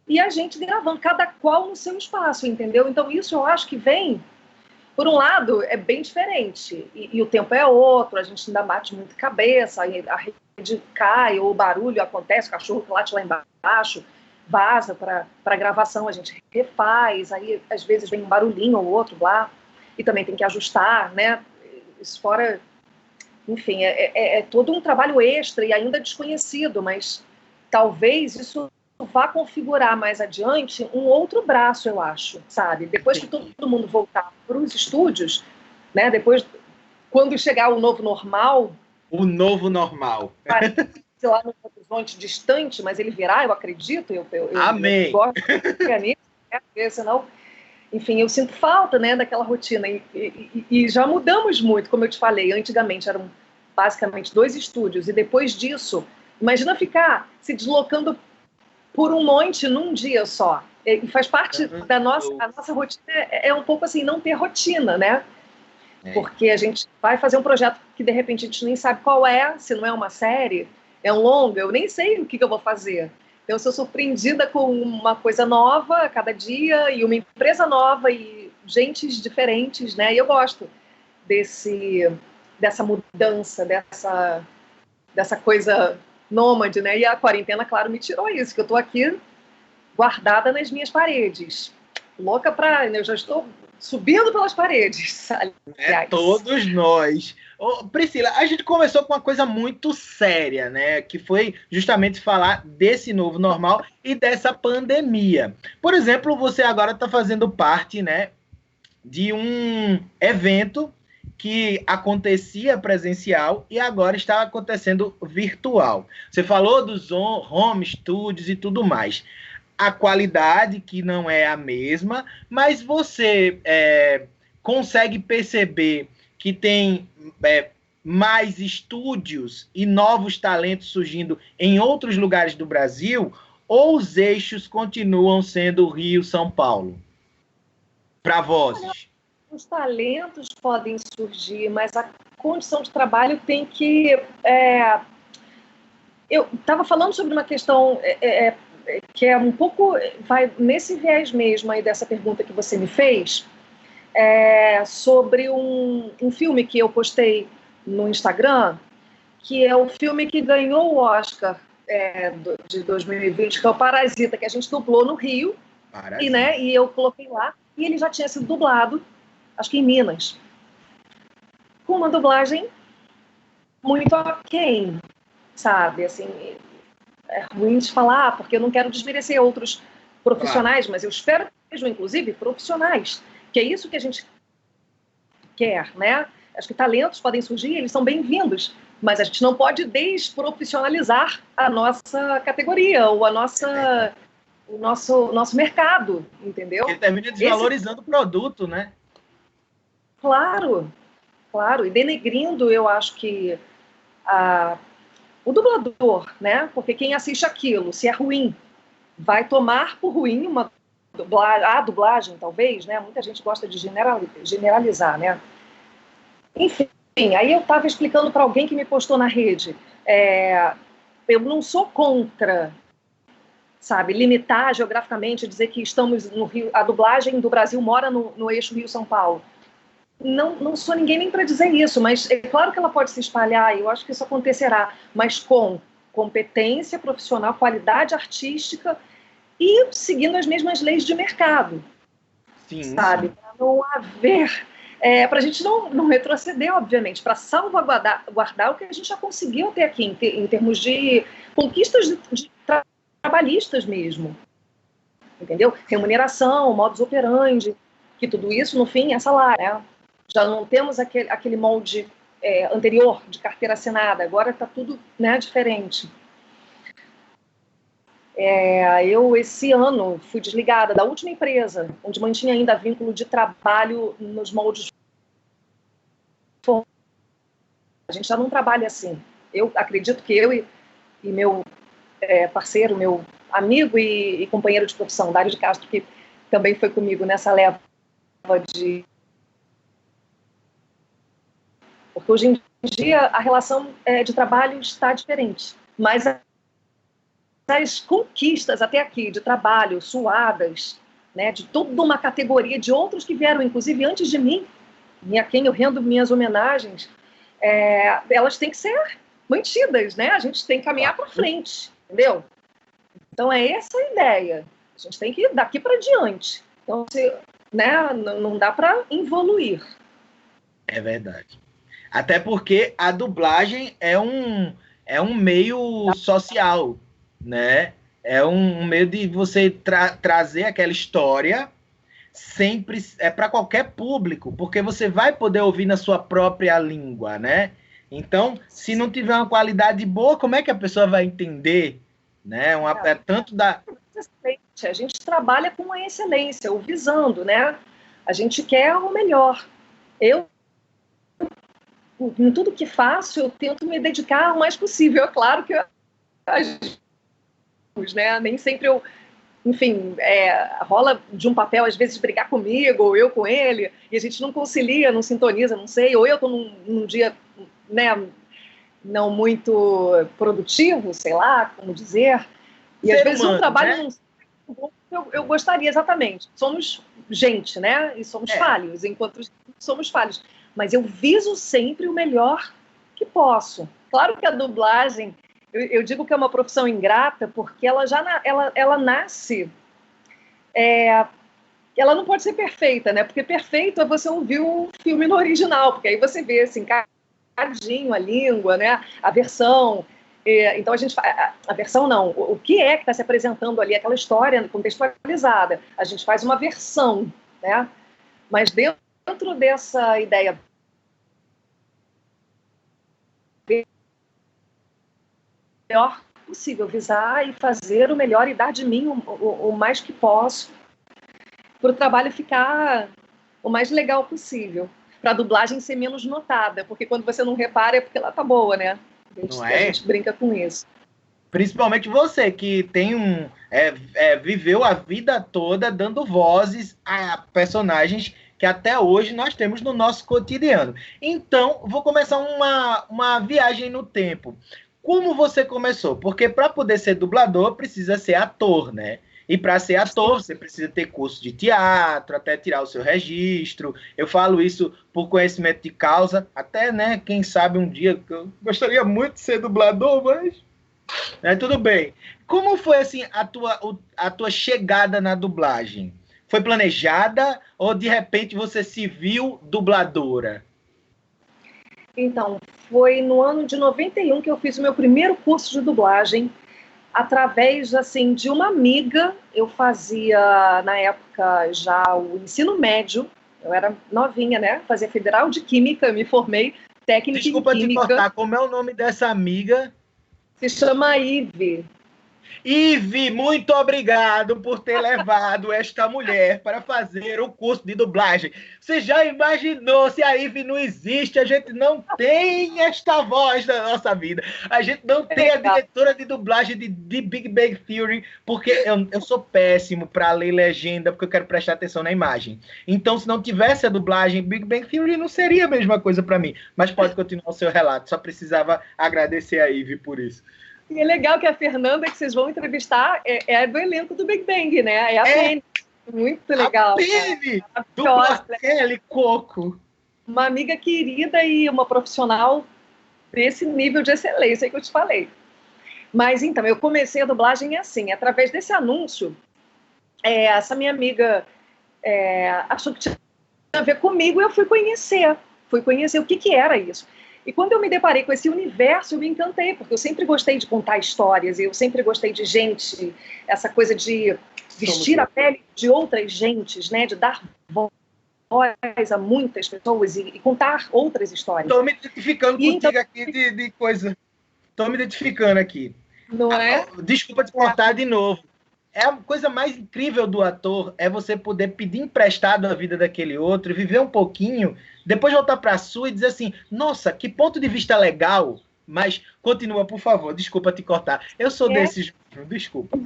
e a gente gravando, cada qual no seu espaço, entendeu? Então isso eu acho que vem, por um lado, é bem diferente, e o tempo é outro, a gente ainda bate muito cabeça, a rede cai, ou o barulho acontece, o cachorro que late lá embaixo, vaza para a gravação, a gente refaz, aí às vezes vem um barulhinho ou outro lá, e também tem que ajustar, né? Isso fora, enfim, é todo um trabalho extra e ainda desconhecido, mas talvez isso vá configurar mais adiante um outro braço, eu acho, sabe? Depois que todo mundo voltar para os estúdios, né? Depois, quando chegar o novo normal... O novo normal. Sei lá, num horizonte distante, mas ele virá, eu acredito, Amém. Eu gosto nisso, né? Porque senão, enfim, eu sinto falta, né, daquela rotina, e já mudamos muito, como eu te falei, antigamente eram basicamente 2 estúdios, e depois disso, imagina ficar se deslocando por um monte num dia só, e faz parte da nossa rotina, é um pouco assim, não ter rotina, né? Porque a gente vai fazer um projeto que de repente a gente nem sabe qual é, se não é uma série, é um longa, eu nem sei o que eu vou fazer. Então eu sou surpreendida com uma coisa nova a cada dia, e uma empresa nova, e gentes diferentes, né? E eu gosto dessa mudança, dessa coisa nômade, né? E a quarentena, claro, me tirou isso, que eu estou aqui guardada nas minhas paredes. Louca para... Eu já estou subindo pelas paredes, aliás. Todos nós. Priscila, a gente começou com uma coisa muito séria, né? Que foi justamente falar desse novo normal e dessa pandemia. Por exemplo, você agora está fazendo parte, né, de um evento que acontecia presencial e agora está acontecendo virtual. Você falou dos home studios e tudo mais. A qualidade que não é a mesma, mas você consegue perceber que tem mais estúdios e novos talentos surgindo em outros lugares do Brasil, ou os eixos continuam sendo Rio, São Paulo? Para vozes. Os talentos podem surgir, mas a condição de trabalho tem que... Eu estava falando sobre uma questão que é um pouco... vai nesse viés mesmo aí dessa pergunta que você me fez, sobre um filme que eu postei no Instagram, que é o filme que ganhou o Oscar de 2020, que é o Parasita, que a gente dublou no Rio, e eu coloquei lá, e ele já tinha sido dublado, acho que em Minas, com uma dublagem muito aquém, sabe? Assim, é ruim de falar, porque eu não quero desmerecer outros profissionais, mas eu espero que sejam, inclusive, profissionais, que é isso que a gente quer, né? Acho que talentos podem surgir, eles são bem-vindos, mas a gente não pode desprofissionalizar a nossa categoria ou o nosso mercado, entendeu? Ele termina desvalorizando o produto, né? Claro, claro, e denegrindo, eu acho que o dublador, né? Porque quem assiste aquilo, se é ruim, vai tomar por ruim a dublagem, talvez, né? Muita gente gosta de generalizar, né? Enfim, aí eu estava explicando para alguém que me postou na rede, eu não sou contra, sabe, limitar geograficamente, dizer que estamos no Rio, a dublagem do Brasil mora no eixo Rio-São Paulo. Não sou ninguém nem para dizer isso, mas é claro que ela pode se espalhar, e eu acho que isso acontecerá, mas com competência profissional, qualidade artística e seguindo as mesmas leis de mercado. Sim, sabe? Para não haver... para a gente não retroceder, obviamente, para salvaguardar o que a gente já conseguiu ter aqui, em termos de conquistas de trabalhistas mesmo. Entendeu? Remuneração, modus operandi, que tudo isso, no fim, é salário, né? Já não temos aquele molde anterior de carteira assinada, agora está tudo, né, diferente. Eu, esse ano, fui desligada da última empresa, onde mantinha ainda vínculo de trabalho nos moldes. A gente já não trabalha assim. Eu acredito que eu e meu parceiro, meu amigo e companheiro de profissão, Dário de Castro, que também foi comigo nessa leva de... Porque hoje em dia a relação de trabalho está diferente, mas as conquistas até aqui de trabalho, suadas, né, de toda uma categoria de outros que vieram, inclusive antes de mim, e a quem eu rendo minhas homenagens, elas têm que ser mantidas, né? A gente tem que caminhar para frente, entendeu? Então é essa a ideia. A gente tem que ir daqui para diante. Então, né, não dá para evoluir. É verdade. Até porque a dublagem é um meio social, né? É um meio de você trazer aquela história sempre para qualquer público, porque você vai poder ouvir na sua própria língua, né? Então, se não tiver uma qualidade boa, como é que a pessoa vai entender, né? Tanto da a gente trabalha com a excelência, o visando, né? A gente quer o melhor. Eu, em tudo que faço, eu tento me dedicar o mais possível. É claro que né? Nem sempre eu, enfim, rola de um papel às vezes brigar comigo ou eu com ele, e a gente não concilia, não sintoniza, não sei, ou eu estou num dia, né, não muito produtivo, sei lá, como dizer, e às vezes um trabalho, né? Eu gostaria, exatamente. Somos gente, né? E somos falhos, enquanto somos falhos. Mas eu viso sempre o melhor que posso. Claro que a dublagem, eu digo que é uma profissão ingrata, porque ela nasce... ela não pode ser perfeita, né? Porque perfeito é você ouvir o filme no original, porque aí você vê, assim, cadinho a língua, né? A versão... Então a gente a versão não, o que está se apresentando ali, aquela história contextualizada, a gente faz uma versão, né? Mas dentro dessa ideia melhor possível, visar e fazer o melhor e dar de mim o mais que posso para o trabalho ficar o mais legal possível, para a dublagem ser menos notada, porque quando você não repara é porque ela tá boa, né? A gente brinca com isso. Principalmente você, que tem viveu a vida toda dando vozes a personagens que até hoje nós temos no nosso cotidiano. Então, vou começar uma viagem no tempo. Como você começou? Porque para poder ser dublador, precisa ser ator, né? E para ser ator, você precisa ter curso de teatro, até tirar o seu registro. Eu falo isso por conhecimento de causa. Até, né, quem sabe um dia, eu gostaria muito de ser dublador, mas tudo bem. Como foi, assim, a tua chegada na dublagem? Foi planejada ou, de repente, você se viu dubladora? Então, foi no ano de 91 que eu fiz o meu primeiro curso de dublagem, através, assim, de uma amiga. Eu fazia, na época, já o ensino médio, eu era novinha, né? Fazia Federal de Química, me formei técnica em Química. Desculpa te cortar, como é o nome dessa amiga? Se chama Ive. Ive, muito obrigado por ter levado esta mulher para fazer o curso de dublagem. Você já imaginou se a Ive não existe? A gente não tem esta voz na nossa vida. A gente não tem a diretora de dublagem de Big Bang Theory, porque eu sou péssimo para ler legenda, porque eu quero prestar atenção na imagem. Então, se não tivesse a dublagem Big Bang Theory, não seria a mesma coisa para mim. Mas pode continuar o seu relato. Só precisava agradecer a Ive por isso. E é legal que a Fernanda, que vocês vão entrevistar, é do elenco do Big Bang, né? É a Penny. Muito legal. A Penny! Dupla Kelly Coco. Uma amiga querida e uma profissional desse nível de excelência que eu te falei. Mas, então, eu comecei a dublagem assim, através desse anúncio, essa minha amiga achou que tinha a ver comigo e eu fui conhecer o que era isso. E quando eu me deparei com esse universo, eu me encantei, porque eu sempre gostei de contar histórias, eu sempre gostei de gente, essa coisa de vestir a pele de outras gentes, né? De dar voz a muitas pessoas e contar outras histórias. Estou me identificando contigo aqui de coisa. Estou me identificando aqui. Não é? Desculpa te cortar de novo. A coisa mais incrível do ator é você poder pedir emprestado a vida daquele outro, viver um pouquinho, depois voltar para a sua e dizer assim, nossa, que ponto de vista legal, mas continua, por favor, desculpa te cortar. Eu sou desses, desculpa.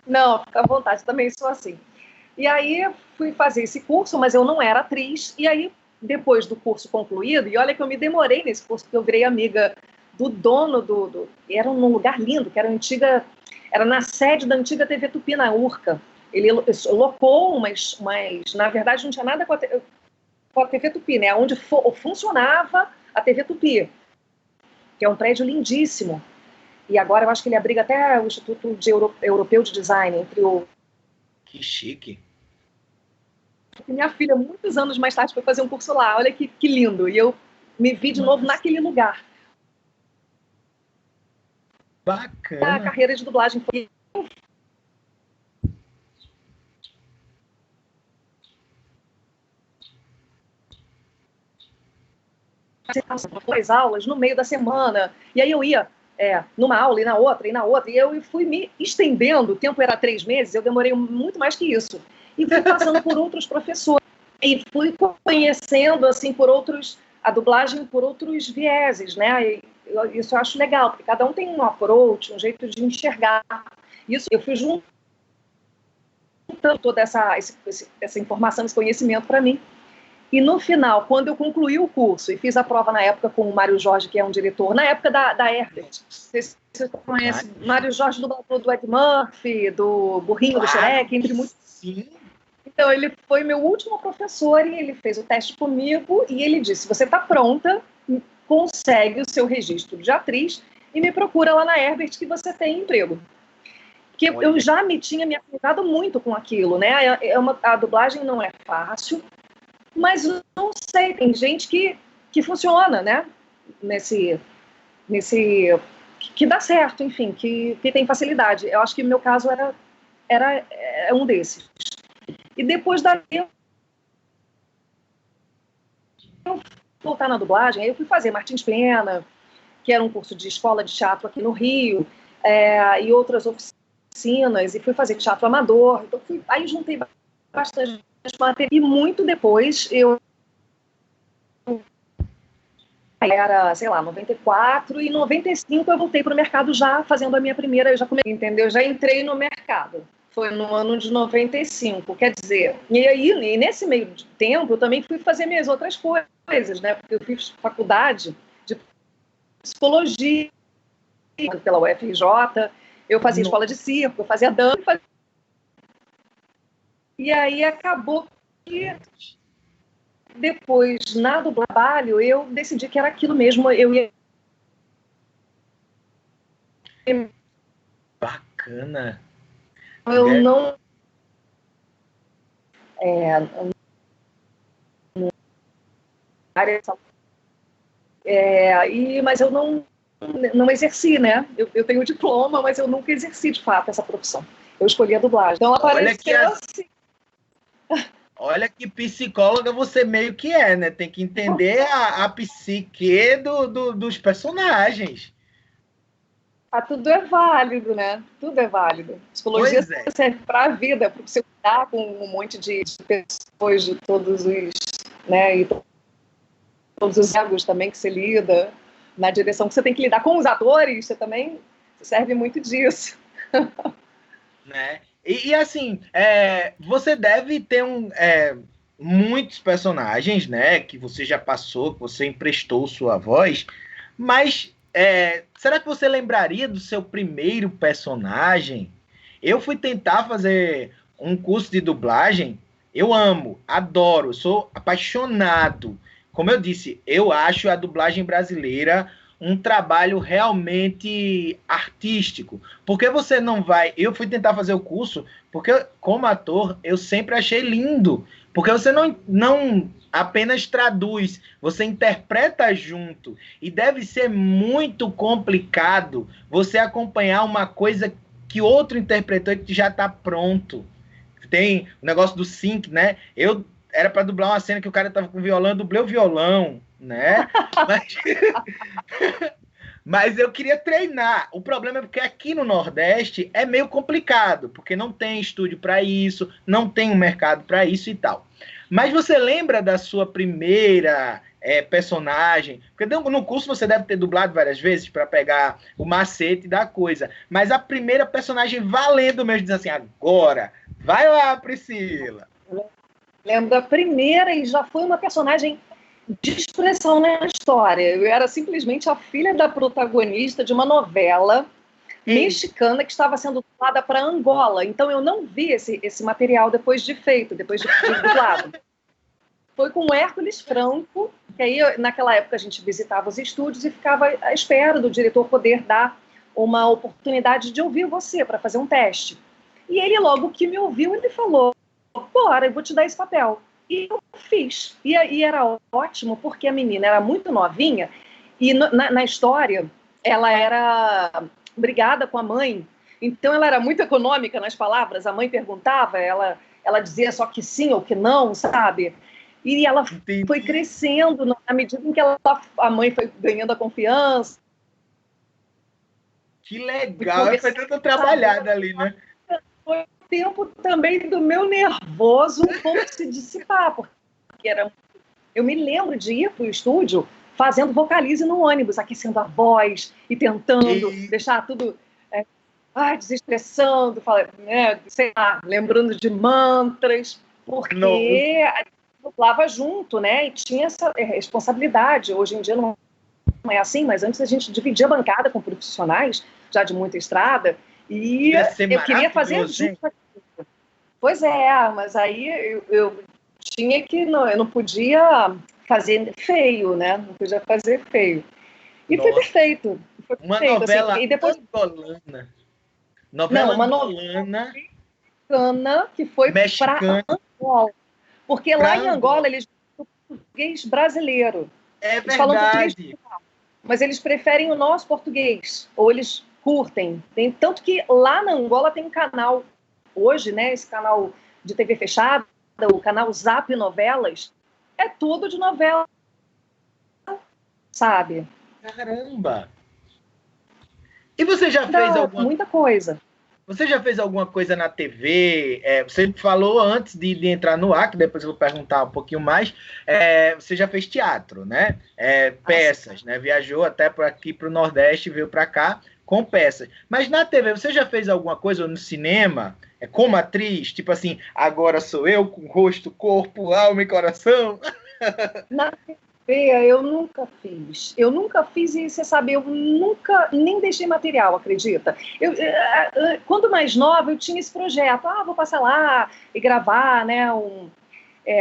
Não, fica à vontade, também sou assim. E aí fui fazer esse curso, mas eu não era atriz, e aí depois do curso concluído, e olha que eu me demorei nesse curso, porque eu virei amiga do dono era num lugar lindo, que era na sede da antiga TV Tupi, na Urca. Ele locou, mas na verdade não tinha nada com a TV Tupi, né? Onde funcionava a TV Tupi, que é um prédio lindíssimo. E agora eu acho que ele abriga até o Instituto Europeu de Design, entre o... Que chique. E minha filha, muitos anos mais tarde, foi fazer um curso lá. Olha que lindo. E eu me vi de novo naquele lugar. Bacana. A carreira de dublagem foi... as aulas no meio da semana, e aí eu ia numa aula e na outra, e eu fui me estendendo, o tempo era 3 meses, eu demorei muito mais que isso, e fui passando por outros professores, e fui conhecendo, assim, a dublagem por outros vieses, né, e isso eu acho legal, porque cada um tem um approach, um jeito de enxergar, isso eu fui juntando toda essa informação, esse conhecimento para mim. E no final, quando eu concluí o curso e fiz a prova na época com o Mário Jorge, que é um diretor, na época da Herbert, você conhece Mário Jorge, dublador do Ed Murphy, do Burrinho, do Shrek, entre muitos. Sim. Então, ele foi meu último professor e ele fez o teste comigo e ele disse, você está pronta, consegue o seu registro de atriz e me procura lá na Herbert que você tem emprego. Porque eu já tinha me afinado muito com aquilo, né? A dublagem não é fácil, mas não sei, tem gente que funciona, né? Que dá certo, enfim, que tem facilidade. Eu acho que o meu caso era um desses. E depois eu voltar na dublagem, aí eu fui fazer Martins Pena, que era um curso de escola de teatro aqui no Rio, e outras oficinas, e fui fazer teatro amador. Então aí juntei bastante matéria, e muito depois era, sei lá, 94, e 95 eu voltei para o mercado já fazendo a minha primeira, eu já comecei, entendeu? Já entrei no mercado. Foi no ano de 95, quer dizer, e nesse meio de tempo eu também fui fazer minhas outras coisas, né? Porque eu fiz faculdade de psicologia pela UFRJ, eu fazia escola de circo, eu fazia dança, e aí acabou que depois, do trabalho, eu decidi que era aquilo mesmo, eu ia... Bacana. Eu não... mas eu não exerci, né? Eu tenho diploma, mas eu nunca exerci, de fato, essa profissão. Eu escolhi a dublagem. Então, apareceu assim... Olha que psicóloga você meio que é, né? Tem que entender a psique dos personagens. Tudo é válido, né? Tudo é válido. Psicologia serve para a vida, para você lidar com um monte de pessoas, de todos os, né? E todos os egos também que você lida, na direção que você tem que lidar com os atores, você serve muito disso. Né? E assim, você deve ter muitos personagens, né? Que você já passou, que você emprestou sua voz, mas será que você lembraria do seu primeiro personagem? Eu fui tentar fazer um curso de dublagem, eu amo, adoro, sou apaixonado. Como eu disse, eu acho a dublagem brasileira um trabalho realmente artístico. Porque você não vai... Eu fui tentar fazer o curso, porque como ator, eu sempre achei lindo. Porque você não apenas traduz, você interpreta junto. E deve ser muito complicado você acompanhar uma coisa que outro interpretou e que já está pronto. Tem o negócio do sync, né? Eu era para dublar uma cena que o cara estava com violão, eu dublei o violão, né? Mas eu queria treinar. O problema é porque aqui no Nordeste é meio complicado, porque não tem estúdio para isso, não tem um mercado para isso e tal. Mas você lembra da sua primeira personagem? Porque no curso você deve ter dublado várias vezes para pegar o macete da coisa. Mas a primeira personagem valendo mesmo, dizendo assim, agora, vai lá, Priscila. Lembro da primeira e já foi uma personagem de expressão na história. Eu era simplesmente a filha da protagonista de uma novela mexicana que estava sendo dublada para Angola. Então eu não vi esse material depois de feito, depois de dublado. Foi com o Hércules Franco, que aí naquela época a gente visitava os estúdios e ficava à espera do diretor poder dar uma oportunidade de ouvir você para fazer um teste. E ele, logo que me ouviu, ele falou: bora, eu vou te dar esse papel. E eu fiz. E era ótimo, porque a menina era muito novinha, e na história ela era brigada com a mãe, então ela era muito econômica nas palavras. A mãe perguntava, ela dizia só que sim ou que não, sabe? E ela foi crescendo na medida em que a mãe foi ganhando a confiança. Que legal, foi tanta trabalhada ali, né? Foi o tempo também do meu nervoso um pouco se dissipar, porque eu me lembro de ir para o estúdio fazendo vocalize no ônibus, aquecendo a voz e tentando deixar tudo desestressando, sei lá, lembrando de mantras, porque a gente dublava junto, né? E tinha essa responsabilidade. Hoje em dia não é assim, mas antes a gente dividia a bancada com profissionais já de muita estrada, e eu queria fazer junto. Pois é, mas aí eu tinha que, eu não podia fazer feio, né? Não podia fazer feio. E foi perfeito. Uma novela assim. E depois... angolana. Uma novela mexicana que foi para Angola. Porque lá em Angola eles falam português brasileiro. É verdade. Eles falam português, mas eles preferem o nosso português, ou eles curtem. Tanto que lá na Angola tem um canal, hoje, né, esse canal de TV fechada, o canal Zap Novelas, é tudo de novela, sabe? Caramba! E você já fez muita coisa. Você já fez alguma coisa na TV? Você falou antes de entrar no ar, que depois eu vou perguntar um pouquinho mais. Você já fez teatro, né? Peças, né? Viajou até por aqui para o Nordeste, veio para cá com peças. Mas na TV, você já fez alguma coisa no cinema? Como atriz? Tipo assim, agora sou eu com rosto, corpo, alma e coração? Na TV eu nunca fiz. Eu nunca fiz e, você sabe, eu nunca nem deixei material, acredita? Quando mais nova, eu tinha esse projeto. Vou passar lá e gravar, né,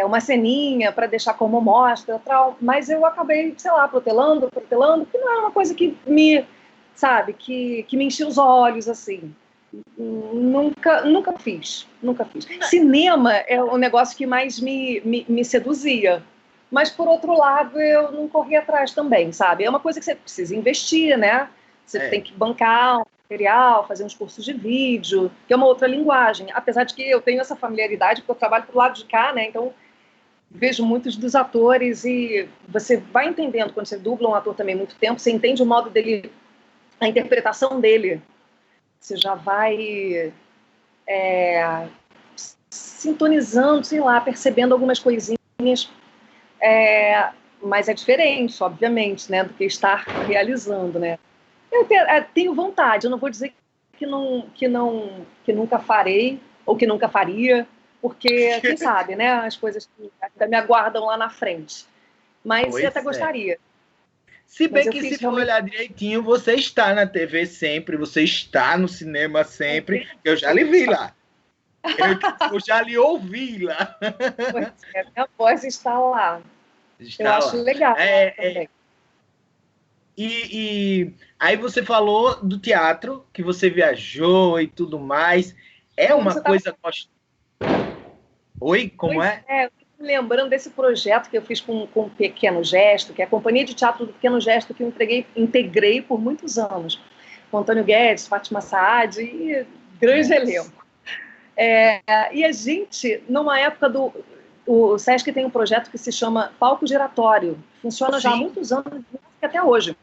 uma ceninha para deixar como mostra, tal. Mas eu acabei, sei lá, protelando, porque não era uma coisa que me enchia os olhos, assim. Nunca fiz. Cinema é o negócio que mais me seduzia. Mas, por outro lado, eu não corri atrás também, sabe? É uma coisa que você precisa investir, né? Você tem que bancar um material, fazer uns cursos de vídeo, que é uma outra linguagem. Apesar de que eu tenho essa familiaridade, porque eu trabalho pro lado de cá, né? Então, vejo muitos dos atores e você vai entendendo, quando você dubla um ator também há muito tempo, você entende o modo dele, a interpretação dele. Você já vai sintonizando, sei lá, percebendo algumas coisinhas. Mas é diferente, obviamente, né, do que estar realizando, né? Eu tenho vontade, eu não vou dizer que nunca farei ou que nunca faria, porque, quem sabe, né, as coisas que ainda me aguardam lá na frente. Mas eu até gostaria. Se bem que, se for olhar direitinho, você está na TV sempre, você está no cinema sempre. Eu já lhe vi lá. Eu já lhe ouvi lá. Pois é, minha voz está lá. Eu acho legal também. E aí você falou do teatro, que você viajou e tudo mais. Uma coisa... Oi, como é? Lembrando desse projeto que eu fiz com o Pequeno Gesto, que é a Companhia de Teatro do Pequeno Gesto, que eu integrei por muitos anos. Com Antônio Guedes, Fátima Saad e grande elenco. E a gente, numa época o Sesc tem um projeto que se chama Palco Giratório. Funciona já há muitos anos, até hoje.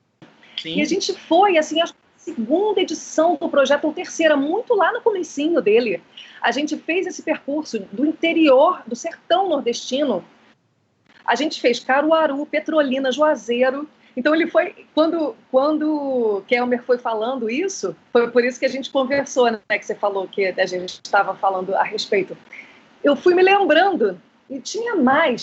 Sim. E a gente foi, assim, a segunda edição do projeto, ou terceira, muito lá no comecinho dele. A gente fez esse percurso do interior, do sertão nordestino. A gente fez Caruaru, Petrolina, Juazeiro. Então, ele foi... Quando Kelmer foi falando isso, foi por isso que a gente conversou, né? Que você falou que a gente estava falando a respeito. Eu fui me lembrando, e tinha mais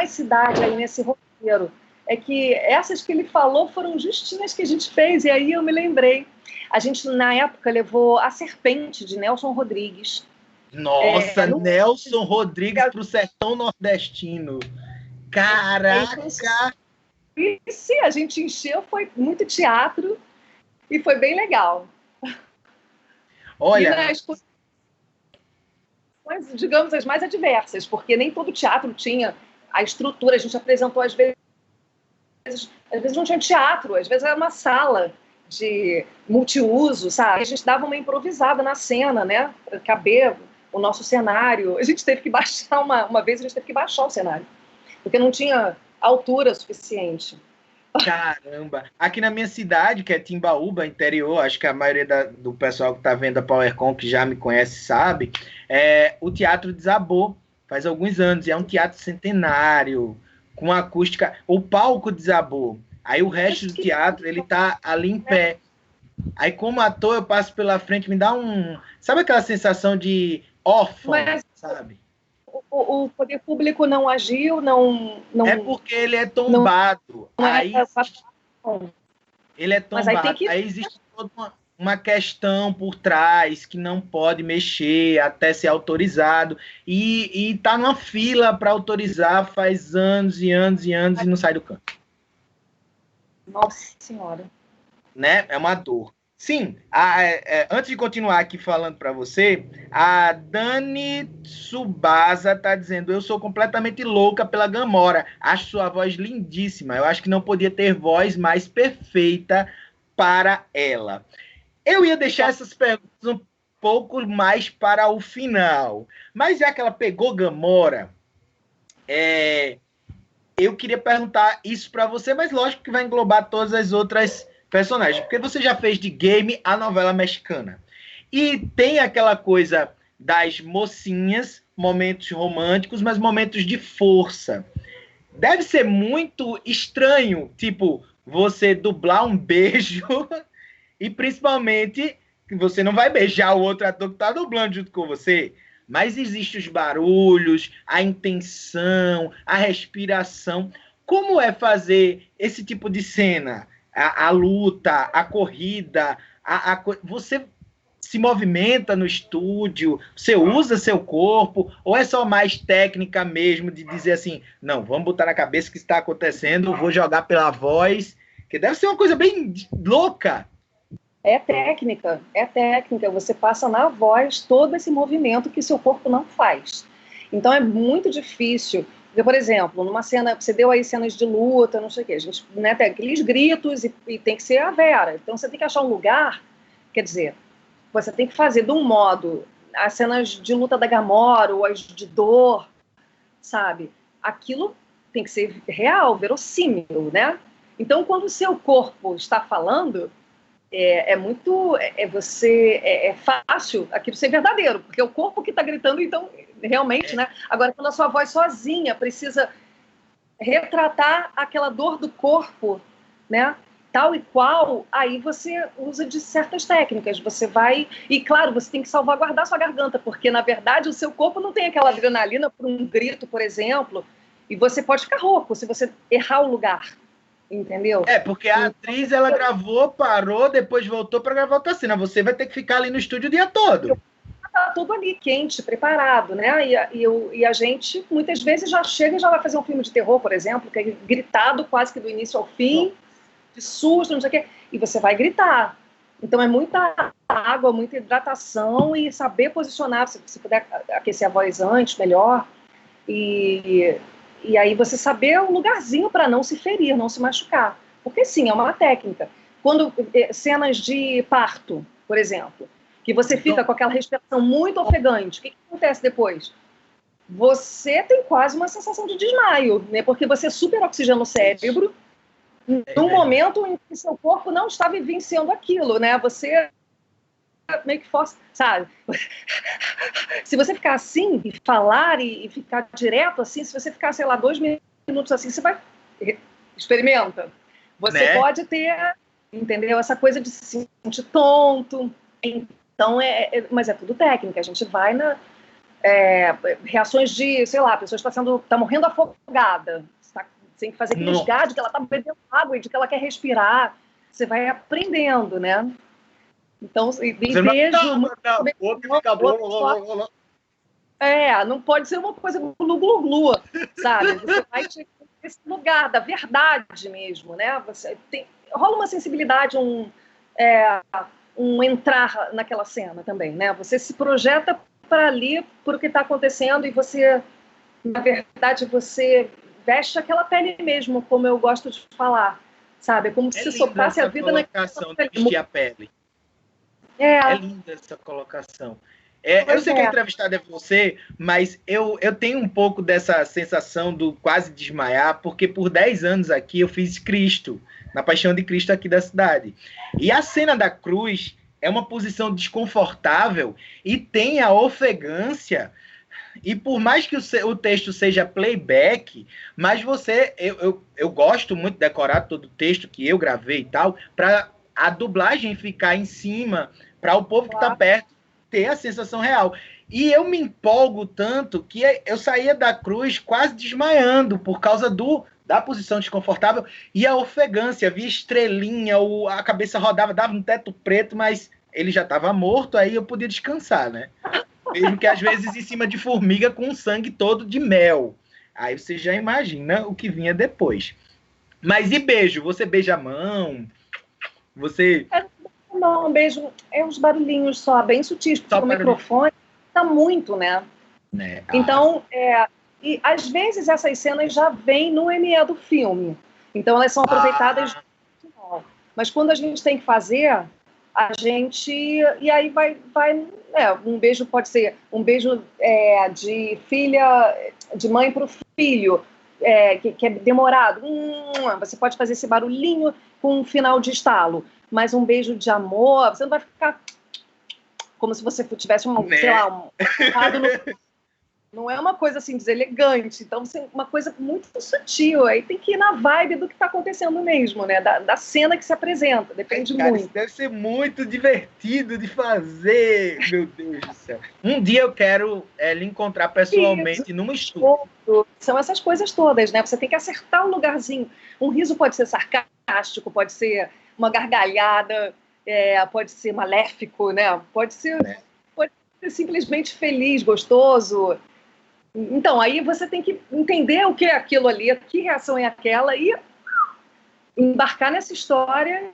cidade aí nesse inteiro. É que essas que ele falou foram justinhas que a gente fez, e aí eu me lembrei. A gente, na época, levou A Serpente, de Nelson Rodrigues. Nossa, Nelson Rodrigues para o sertão nordestino. Caraca! E se a gente encheu, foi muito teatro e foi bem legal. Olha, mas, digamos, as mais adversas, porque nem todo teatro tinha a estrutura. A gente apresentou, às vezes não tinha teatro, às vezes era uma sala de multiuso, sabe? A gente dava uma improvisada na cena, né? Para caber o nosso cenário. A gente teve que baixar uma vez, a gente teve que baixar o cenário, porque não tinha altura suficiente. Caramba! Aqui na minha cidade, que é Timbaúba, interior, acho que a maioria do pessoal que está vendo a PowerCon, que já me conhece, sabe, o teatro desabou faz alguns anos, e é um teatro centenário, com acústica, o palco desabou, aí o resto do teatro, ele tá ali em pé. Aí como ator, eu passo pela frente, me dá sabe aquela sensação de órfão, sabe? O poder público não agiu, não... É porque ele é tombado. Aí ele é tombado. Aí existe toda uma questão por trás que não pode mexer até ser autorizado. E está numa fila para autorizar faz anos e anos e anos e não sai do canto. Nossa Senhora. Né? É uma dor. Sim, antes de continuar aqui falando para você, a Dani Tsubasa está dizendo: eu sou completamente louca pela Gamora, acho sua voz lindíssima, eu acho que não podia ter voz mais perfeita para ela. Eu ia deixar essas perguntas um pouco mais para o final, mas já que ela pegou Gamora, eu queria perguntar isso para você, mas lógico que vai englobar todas as outras personagem, porque você já fez de game a novela mexicana. E tem aquela coisa das mocinhas, momentos românticos, mas momentos de força. Deve ser muito estranho, tipo, você dublar um beijo e principalmente que você não vai beijar o outro ator que está dublando junto com você, mas existem os barulhos, a intenção, a respiração. Como é fazer esse tipo de cena? A luta, a corrida, você se movimenta no estúdio, você usa seu corpo, ou é só mais técnica mesmo de dizer assim, não, vamos botar na cabeça o que está acontecendo, vou jogar pela voz, que deve ser uma coisa bem louca. É técnica, você passa na voz todo esse movimento que seu corpo não faz. Então é muito difícil. Porque, por exemplo, numa cena, você deu aí cenas de luta, não sei o quê, a gente, né, tem aqueles gritos e tem que ser a Vera. Então você tem que achar um lugar, quer dizer, você tem que fazer de um modo as cenas de luta da Gamora ou as de dor, sabe? Aquilo tem que ser real, verossímil, né? Então, quando o seu corpo está falando, é fácil aquilo ser verdadeiro, porque é o corpo que está gritando, então, realmente, né? Agora, quando a sua voz sozinha precisa retratar aquela dor do corpo, né? Tal e qual, aí você usa de certas técnicas, você vai... E, claro, você tem que salvaguardar sua garganta, porque, na verdade, o seu corpo não tem aquela adrenalina para um grito, por exemplo, e você pode ficar rouco se você errar o lugar. Entendeu? Porque a atriz, ela gravou, parou, depois voltou para gravar outra cena. Você vai ter que ficar ali no estúdio o dia todo. Tá tudo ali, quente, preparado, né? E a gente, muitas vezes, já chega e já vai fazer um filme de terror, por exemplo, que é gritado quase que do início ao fim, de susto, não sei o quê, e você vai gritar. Então, é muita água, muita hidratação e saber posicionar, se puder aquecer a voz antes, melhor. E aí você saber um lugarzinho para não se ferir, não se machucar. Porque sim, é uma técnica. Quando cenas de parto, por exemplo, que você fica com aquela respiração muito ofegante, o que acontece depois? Você tem quase uma sensação de desmaio, né? Porque você superoxigena o cérebro num momento em que seu corpo não está vivenciando aquilo, né? Você meio que força, sabe? Se você ficar assim, e falar e ficar direto assim, se você ficar, sei lá, 2 minutos assim, você vai... Experimenta. Você pode ter, entendeu? Essa coisa de se sentir tonto. Então, mas é tudo técnica. A gente vai na... reações de, sei lá, a pessoa está morrendo afogada. Está Você tem que fazer aquele resgate de que ela está bebendo água e de que ela quer respirar. Você vai aprendendo, né? Então, e beijo... não pode ser uma coisa glu-glu-glu, sabe? Você vai chegar nesse lugar da verdade mesmo, né? Rola uma sensibilidade, um entrar naquela cena também, né? Você se projeta para ali, por o que está acontecendo, e você, na verdade, você veste aquela pele mesmo, como eu gosto de falar, sabe? Como se soprasse a vida naquela pele. De vestir a pele. É linda essa colocação. Eu sei que a entrevistada é você, mas eu tenho um pouco dessa sensação do quase desmaiar, porque por 10 anos aqui eu fiz Cristo, na Paixão de Cristo aqui da cidade. E a cena da cruz é uma posição desconfortável e tem a ofegância. E por mais que o texto seja playback, mas eu gosto muito de decorar todo o texto que eu gravei e tal, para a dublagem ficar em cima, para o povo que está perto ter a sensação real. E eu me empolgo tanto que eu saía da cruz quase desmaiando por causa da posição desconfortável e a ofegância, via estrelinha, a cabeça rodava, dava um teto preto, mas ele já estava morto, aí eu podia descansar, né? Mesmo que às vezes em cima de formiga com o sangue todo de mel. Aí você já imagina o que vinha depois. Mas e beijo? Você beija a mão? Você... Não, um beijo é uns barulhinhos só, bem sutis, porque o microfone tá muito, né? Então, e às vezes essas cenas já vêm no ME do filme. Então elas são aproveitadas no final. Mas quando a gente tem que fazer, a gente... E aí vai um beijo pode ser um beijo de filha, de mãe para o filho, que é demorado. Você pode fazer esse barulhinho com um final de estalo. Mas um beijo de amor, você não vai ficar como se você tivesse sei lá, não é uma coisa assim deselegante. Então, uma coisa muito sutil. Aí tem que ir na vibe do que está acontecendo mesmo, né? Da cena que se apresenta. Depende muito. Isso deve ser muito divertido de fazer. Meu Deus do céu. Um dia eu quero lhe encontrar pessoalmente numa estúdio. São essas coisas todas, né? Você tem que acertar um lugarzinho. Um riso pode ser sarcástico, pode ser uma gargalhada, pode ser maléfico, né? Pode ser simplesmente feliz, gostoso. Então, aí você tem que entender o que é aquilo ali, que reação é aquela, e embarcar nessa história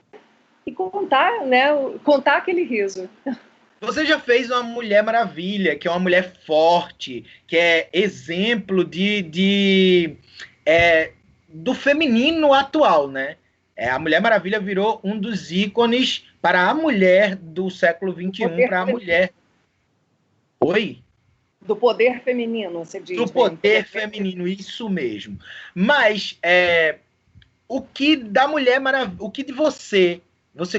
e contar, né? Contar aquele riso. Você já fez uma Mulher Maravilha, que é uma mulher forte, que é exemplo do feminino atual, né? A Mulher Maravilha virou um dos ícones para a mulher do século XXI, para a mulher... Oi? Do poder feminino, você diz. Do poder feminino, isso mesmo. Mas o que da Mulher Maravilha, o que de você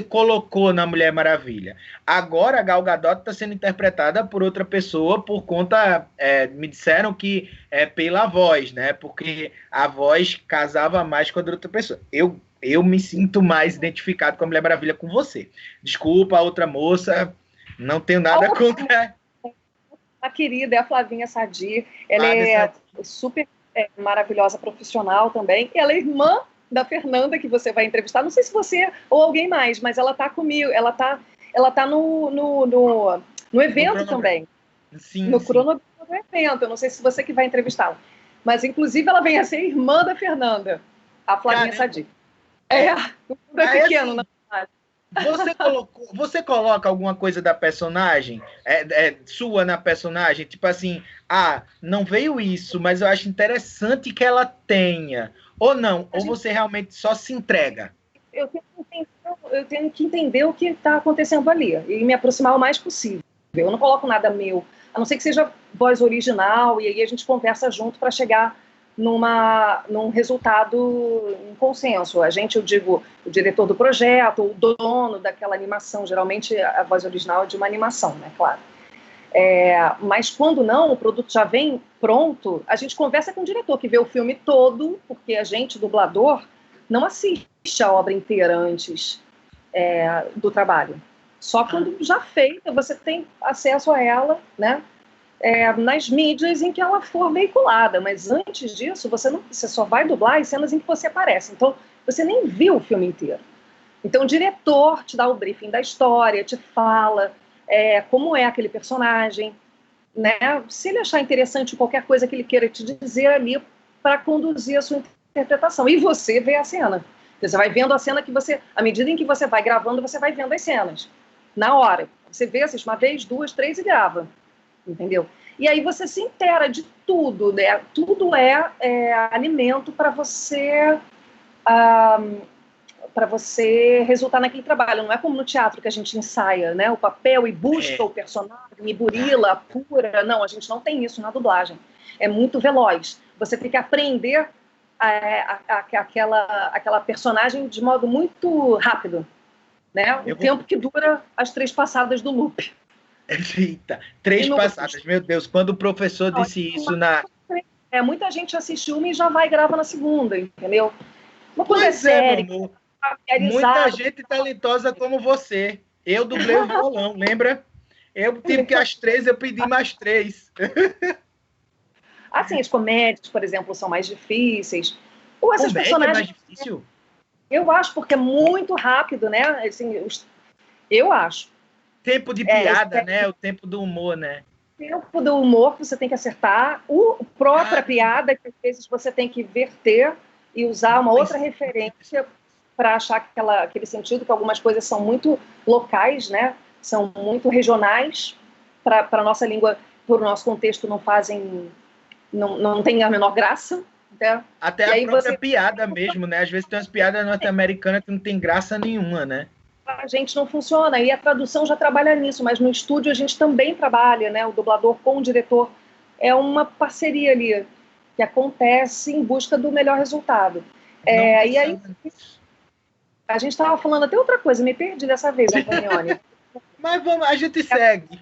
colocou na Mulher Maravilha? Agora a Gal Gadot está sendo interpretada por outra pessoa por conta, me disseram que pela voz, né? Porque a voz casava mais com a outra pessoa. Eu me sinto mais identificado com a Mulher Maravilha com você. Desculpa, a outra moça, não tenho nada contra... A querida é a Flavinha Sadi. Ela super maravilhosa profissional também. Ela é irmã da Fernanda, que você vai entrevistar. Não sei se você ou alguém mais, mas ela tá comigo. Ela tá no evento também. Sim, no cronograma do evento. Eu não sei se você que vai entrevistá-la. Mas, inclusive, ela vem a ser irmã da Fernanda, a Flavinha Sadi. O mundo é pequeno, assim, na verdade. Você coloca alguma coisa da personagem, sua na personagem, tipo assim, não veio isso, mas eu acho interessante que ela tenha, ou não, ou você realmente só se entrega? Eu tenho que entender o que está acontecendo ali e me aproximar o mais possível. Eu não coloco nada meu, a não ser que seja voz original, e aí a gente conversa junto para chegar num resultado, um consenso. Eu digo, o diretor do projeto, o dono daquela animação, geralmente a voz original é de uma animação, né, claro. Mas quando não, o produto já vem pronto, a gente conversa com o diretor, que vê o filme todo, porque a gente, dublador, não assiste a obra inteira antes do trabalho. Só quando já feita, você tem acesso a ela, né? nas mídias em que ela for veiculada, mas antes disso, você só vai dublar as cenas em que você aparece. Então, você nem viu o filme inteiro. Então, o diretor te dá o briefing da história, te fala como é aquele personagem, né? Se ele achar interessante qualquer coisa que ele queira te dizer ali para conduzir a sua interpretação. E você vê a cena. Você vai vendo a cena que à medida em que você vai gravando, você vai vendo as cenas. Na hora. Você vê, assiste uma vez, 2, 3 e grava. Entendeu? E aí você se inteira de tudo, né? Tudo é alimento para você resultar naquele trabalho. Não é como no teatro que a gente ensaia, né? O papel e busca o personagem, e burila, apura. Não, a gente não tem isso na dublagem. É muito veloz. Você tem que aprender aquela personagem de modo muito rápido, né? O tempo que dura as 3 passadas do loop. Eita, 3 passadas, meu Deus, quando o professor disse isso na... muita gente assiste uma e já vai e grava na segunda, entendeu? Pois é, meu amor. Muita gente talentosa como você. Eu dublei o violão, lembra? Eu tive que às 3 eu pedi mais 3. Assim, as comédias, por exemplo, são mais difíceis. Ou essas Comédia é mais difícil? Eu acho, porque é muito rápido, né? Assim, eu acho. Tempo de piada, né? O tempo do humor, né? O tempo do humor que você tem que acertar. A própria piada, que às vezes você tem que verter e usar uma outra referência para achar aquele sentido, que algumas coisas são muito locais, né? São muito regionais para a nossa língua, por nosso contexto, não tem a menor graça. Né? Até a própria piada mesmo, né? Às vezes tem umas piadas norte-americanas que não tem graça nenhuma, né? A gente não funciona, e a tradução já trabalha nisso, mas no estúdio a gente também trabalha, né? O dublador com o diretor. É uma parceria ali, que acontece em busca do melhor resultado. E aí, a gente estava falando até outra coisa, me perdi dessa vez, Antonioni. Mas vamos, a gente segue.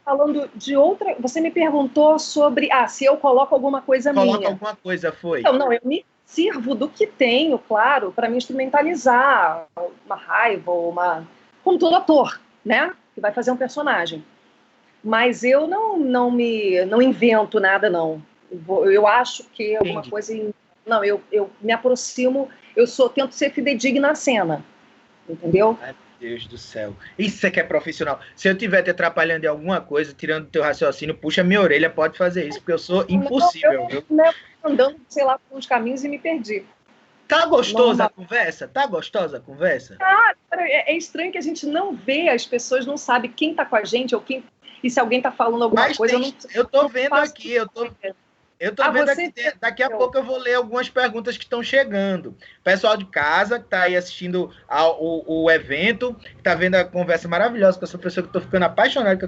Falando de outra... Você me perguntou sobre... se eu coloco alguma coisa minha. Coloca alguma coisa, foi? Não, eu me sirvo do que tenho, claro, para me instrumentalizar uma raiva, como todo ator, né? Que vai fazer um personagem. Mas eu não invento nada, não. Eu acho que alguma coisa... Não, eu me aproximo, tento ser fidedigna à cena, entendeu? Ai, meu Deus do céu. Isso é que é profissional. Se eu estiver te atrapalhando em alguma coisa, tirando o teu raciocínio, puxa minha orelha, pode fazer isso, porque eu sou impossível. Eu andando, sei lá, por uns caminhos e me perdi. Tá gostosa a conversa? Tá gostosa a conversa? É estranho que a gente não vê, as pessoas não sabem quem tá com a gente ou quem... E se alguém tá falando alguma coisa... Eu tô vendo aqui, eu tô vendo aqui, daqui a pouco eu vou ler algumas perguntas que estão chegando. Pessoal de casa que está aí assistindo o evento, que está vendo a conversa maravilhosa com essa pessoa que eu estou ficando apaixonado, que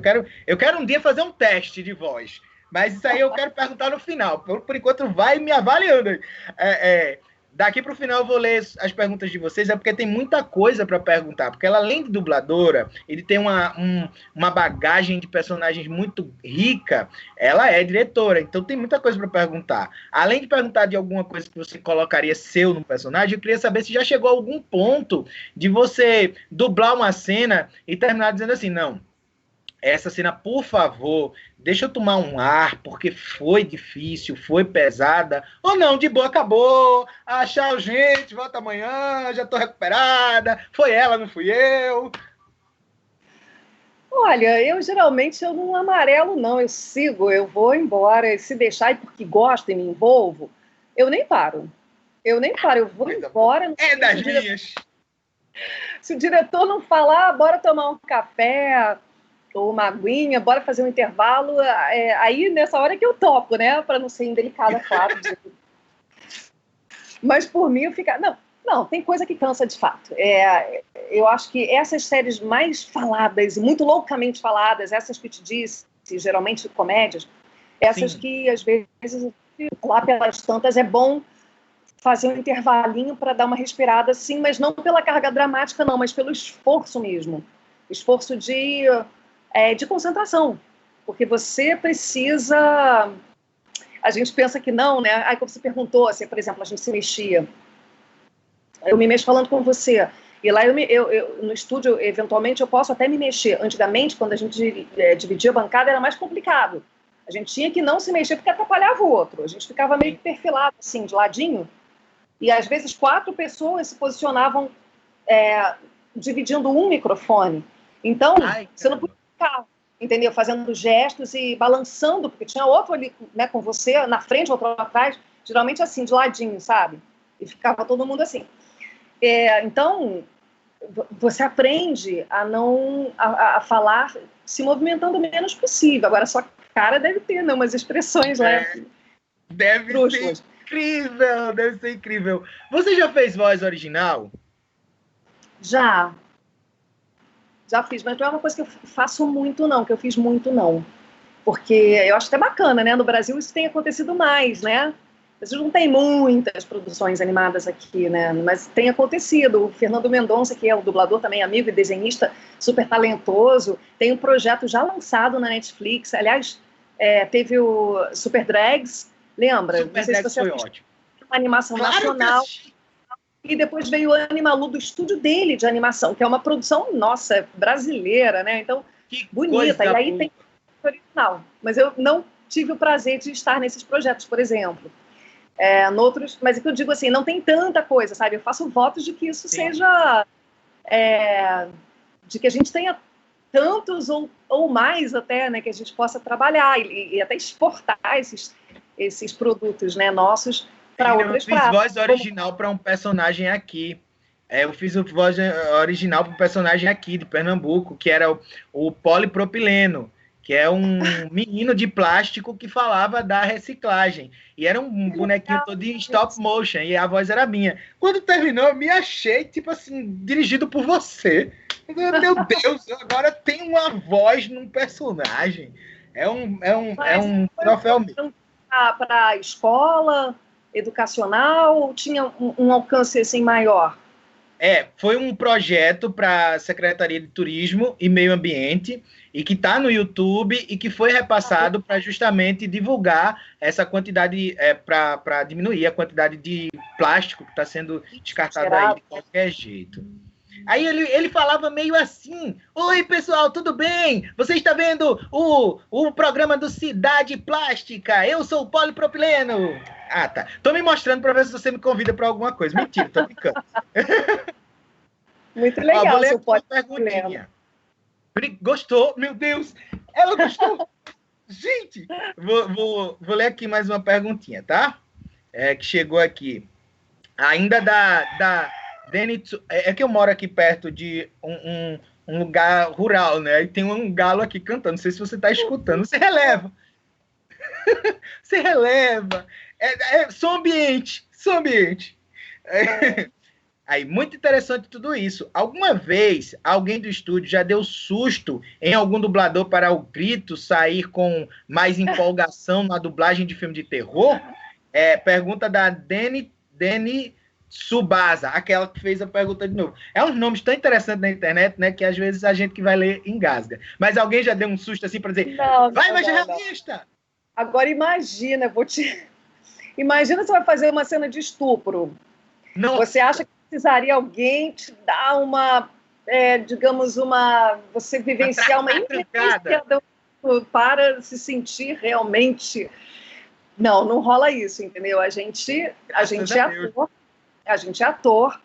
eu quero um dia fazer um teste de voz. Mas isso aí eu quero perguntar no final. Por enquanto, vai me avaliando. Daqui para o final eu vou ler as perguntas de vocês, porque tem muita coisa para perguntar. Porque ela, além de dubladora, ele tem uma bagagem de personagens muito rica. Ela é diretora, então tem muita coisa para perguntar. Além de perguntar de alguma coisa que você colocaria seu no personagem, eu queria saber se já chegou a algum ponto de você dublar uma cena e terminar dizendo assim, não, essa cena, por favor, deixa eu tomar um ar, porque foi difícil, foi pesada. Ou não, de boa, acabou. Tchau, gente, volta amanhã, já tô recuperada. Foi ela, não fui eu. Olha, eu geralmente não amarelo, não. Eu sigo, eu vou embora. Se deixar, e porque gosto e me envolvo, eu nem paro. Eu vou embora. Das minhas. Se o diretor não falar, bora tomar um café... ou uma aguinha, bora fazer um intervalo, aí nessa hora que eu topo, né, para não ser indelicada, claro. Mas por mim eu ficar... Não, tem coisa que cansa de fato. Eu acho que essas séries mais faladas, muito loucamente faladas, essas que te disse, geralmente comédias, essas Sim. que às vezes lá pelas tantas é bom fazer um intervalinho para dar uma respirada, sim, mas não pela carga dramática, não, mas pelo esforço mesmo. Esforço de concentração, porque você precisa... A gente pensa que não, né? Aí, como você perguntou, assim, por exemplo, a gente se mexia. Eu me mexo falando com você. E lá, no estúdio, eventualmente, eu posso até me mexer. Antigamente, quando a gente dividia a bancada, era mais complicado. A gente tinha que não se mexer porque atrapalhava o outro. A gente ficava meio que perfilado, assim, de ladinho. E, às vezes, 4 pessoas se posicionavam dividindo um microfone. Então, você não podia ficar, entendeu? Fazendo gestos e balançando, porque tinha outro ali, né, com você, na frente, outro atrás, geralmente assim, de ladinho, sabe? E ficava todo mundo assim. Então, você aprende a não a falar se movimentando o menos possível. Agora, sua cara deve ter, né, umas expressões, né? Deve ser incrível, deve ser incrível. Você já fez voz original? Já fiz, mas não é uma coisa que eu faço muito, não, que eu fiz muito, não. Porque eu acho até bacana, né? No Brasil isso tem acontecido mais, né? Brasil não tem muitas produções animadas aqui, né? Mas tem acontecido. O Fernando Mendonça, que é o dublador também, amigo e desenhista super talentoso, tem um projeto já lançado na Netflix. Aliás, teve o Super Drags, lembra? Super Drags foi ótimo. Uma animação nacional. E depois veio o Animalu do estúdio dele de animação, que é uma produção, nossa, brasileira, né? Então, que bonita. E aí tem original. Mas eu não tive o prazer de estar nesses projetos, por exemplo. Noutros, mas é que eu digo assim, não tem tanta coisa, sabe? Eu faço votos de que isso seja... de que a gente tenha tantos ou mais até, né? Que a gente possa trabalhar e até exportar esses produtos, né, nossos para outras praças. Eu fiz voz original para um personagem aqui. Eu fiz a voz original para um personagem aqui de Pernambuco, que era o polipropileno, que é um menino de plástico que falava da reciclagem. E era um bonequinho todo em stop motion, e a voz era minha. Quando terminou, eu me achei, tipo assim, dirigido por você. Meu Deus, agora tem uma voz num personagem. É um troféu mesmo. Para a escola educacional ou tinha um alcance assim maior? Foi um projeto para a Secretaria de Turismo e Meio Ambiente e que está no YouTube e que foi repassado para justamente divulgar essa quantidade, para diminuir a quantidade de plástico que está sendo descartado aí de qualquer jeito. Aí ele falava meio assim: oi, pessoal, tudo bem? Você está vendo o programa do Cidade Plástica? Eu sou o polipropileno. Ah, tá. Tô me mostrando para ver se você me convida para alguma coisa. Mentira, tô brincando. Muito legal, seu polipropileno. Gostou? Meu Deus! Ela gostou! Gente! Vou ler aqui mais uma perguntinha, tá? Que chegou aqui. Ainda da Deni, que eu moro aqui perto de um lugar rural, né? E tem um galo aqui cantando. Não sei se você está escutando. Você releva. Você releva. Som ambiente. Som ambiente. Aí, muito interessante tudo isso. Alguma vez, alguém do estúdio já deu susto em algum dublador para o grito sair com mais empolgação na dublagem de filme de terror? Pergunta da Deni Subasa, aquela que fez a pergunta de novo. É uns nomes tão interessantes na internet, né, que às vezes a gente que vai ler engasga. Mas alguém já deu um susto assim para dizer, vai, mais realista! Agora imagina, imagina você vai fazer uma cena de estupro. Não. Você acha que precisaria alguém te dar uma, digamos, você vivenciar uma experiência para se sentir realmente... Não rola isso, entendeu? A gente é ator,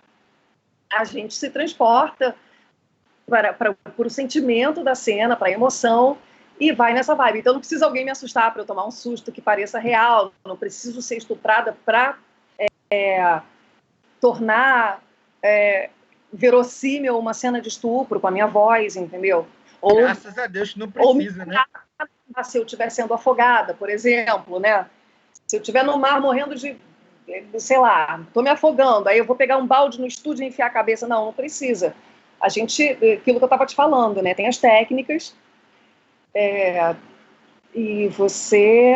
a gente se transporta para o sentimento da cena, para a emoção, e vai nessa vibe. Então não precisa alguém me assustar para eu tomar um susto que pareça real, não preciso ser estuprada para tornar verossímil uma cena de estupro com a minha voz, entendeu? Graças a Deus não precisa, né? Se eu estiver sendo afogada, por exemplo, né? Se eu estiver no mar morrendo de, sei lá, estou me afogando, aí eu vou pegar um balde no estúdio e enfiar a cabeça. Não precisa. A gente, aquilo que eu estava te falando, né? Tem as técnicas e você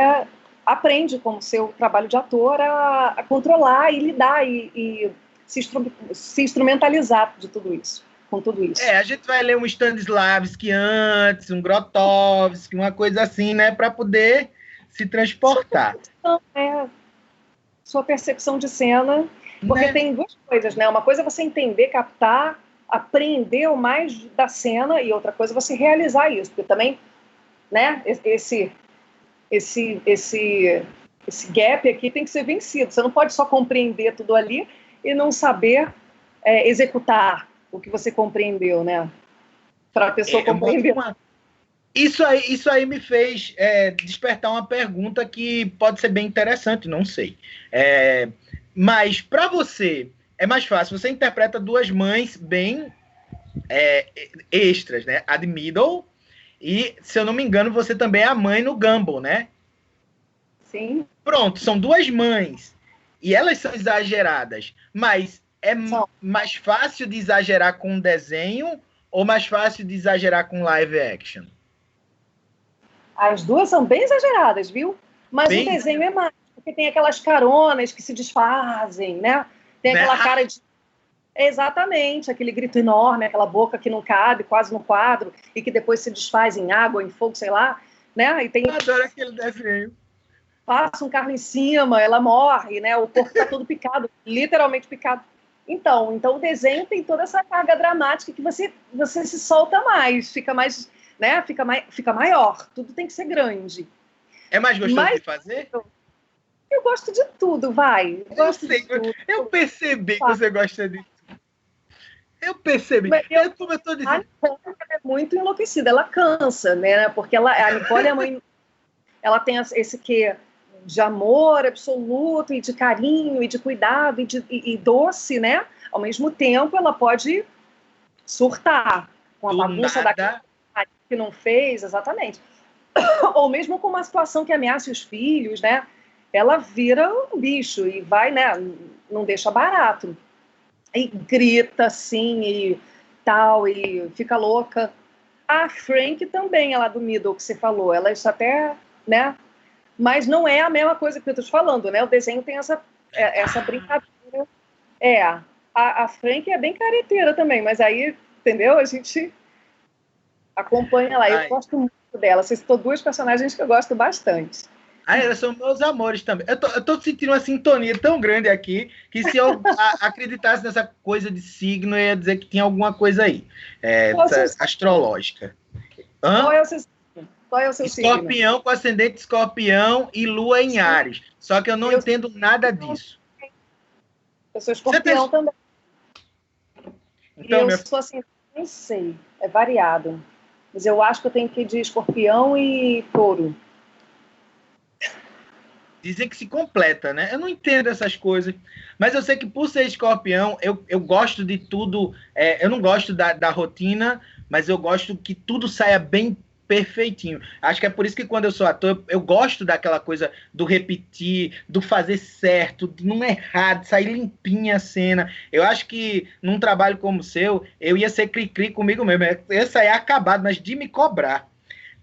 aprende com o seu trabalho de ator a controlar e lidar e se instrumentalizar de tudo isso. Com tudo isso. A gente vai ler um Stanislavski antes, um Grotowski, uma coisa assim, né? Para poder se transportar. Sua percepção de cena, porque tem duas coisas, né? Uma coisa é você entender, captar, aprender o mais da cena, e outra coisa é você realizar isso, porque também, né? esse gap aqui tem que ser vencido. Você não pode só compreender tudo ali e não saber executar o que você compreendeu, né? Para a pessoa compreender. Isso aí me fez despertar uma pergunta que pode ser bem interessante, não sei. Mas para você é mais fácil, você interpreta duas mães bem extras, né? A de Middle e, se eu não me engano, você também é a mãe no Gumball, né? Sim. Pronto, são duas mães e elas são exageradas, mas mais fácil de exagerar com desenho ou mais fácil de exagerar com live action? As duas são bem exageradas, viu? Mas o desenho é mais, porque tem aquelas caronas que se desfazem, né? Tem aquela cara de... Exatamente, aquele grito enorme, aquela boca que não cabe quase no quadro e que depois se desfaz em água, em fogo, sei lá, né? E tem... Eu adoro aquele desenho. Passa um carro em cima, ela morre, né? O corpo tá todo picado, literalmente picado. Então o desenho tem toda essa carga dramática que você se solta mais, fica mais, né? Fica maior. Tudo tem que ser grande. É mais gostoso de fazer? Eu gosto de tudo, vai. Eu percebi que você gosta de tudo. Eu percebi. Como eu tô dizendo. A Nicole é muito enlouquecida, ela cansa, né? Porque a Nicole, a mãe, ela tem esse quê de amor absoluto e de carinho e de cuidado e doce, né? Ao mesmo tempo, ela pode surtar com a bagunça da casa que não fez, exatamente. Ou mesmo com uma situação que ameace os filhos, né? Ela vira um bicho e vai, né? Não deixa barato. E grita, assim, e tal, e fica louca. A Frank também, ela do Middle, que você falou. Ela está até, né? Mas não é a mesma coisa que eu estou te falando, né? O desenho tem essa brincadeira. A Frank é bem careteira também, mas aí, entendeu? A gente acompanha lá. Eu gosto muito dela. Você citou duas personagens que eu gosto bastante. Elas são meus amores também. Eu tô sentindo uma sintonia tão grande aqui que se eu acreditasse nessa coisa de signo, eu ia dizer que tinha alguma coisa aí. Astrológica. Qual é o seu signo? Escorpião signo? Com ascendente escorpião e lua em Áries. Só que eu não entendo nada disso. Eu sou escorpião também. Então, eu sou assim, nem sei. É variado. Mas eu acho que eu tenho que ir de escorpião e touro. Dizem que se completa, né? Eu não entendo essas coisas. Mas eu sei que por ser escorpião, eu gosto de tudo. Eu não gosto da rotina, mas eu gosto que tudo saia bem perfeitinho. Acho que é por isso que quando eu sou ator, eu gosto daquela coisa do repetir, do fazer certo, de não errar, de sair limpinha a cena. Eu acho que num trabalho como o seu, eu ia ser cri-cri comigo mesmo. Eu ia sair acabado, mas de me cobrar.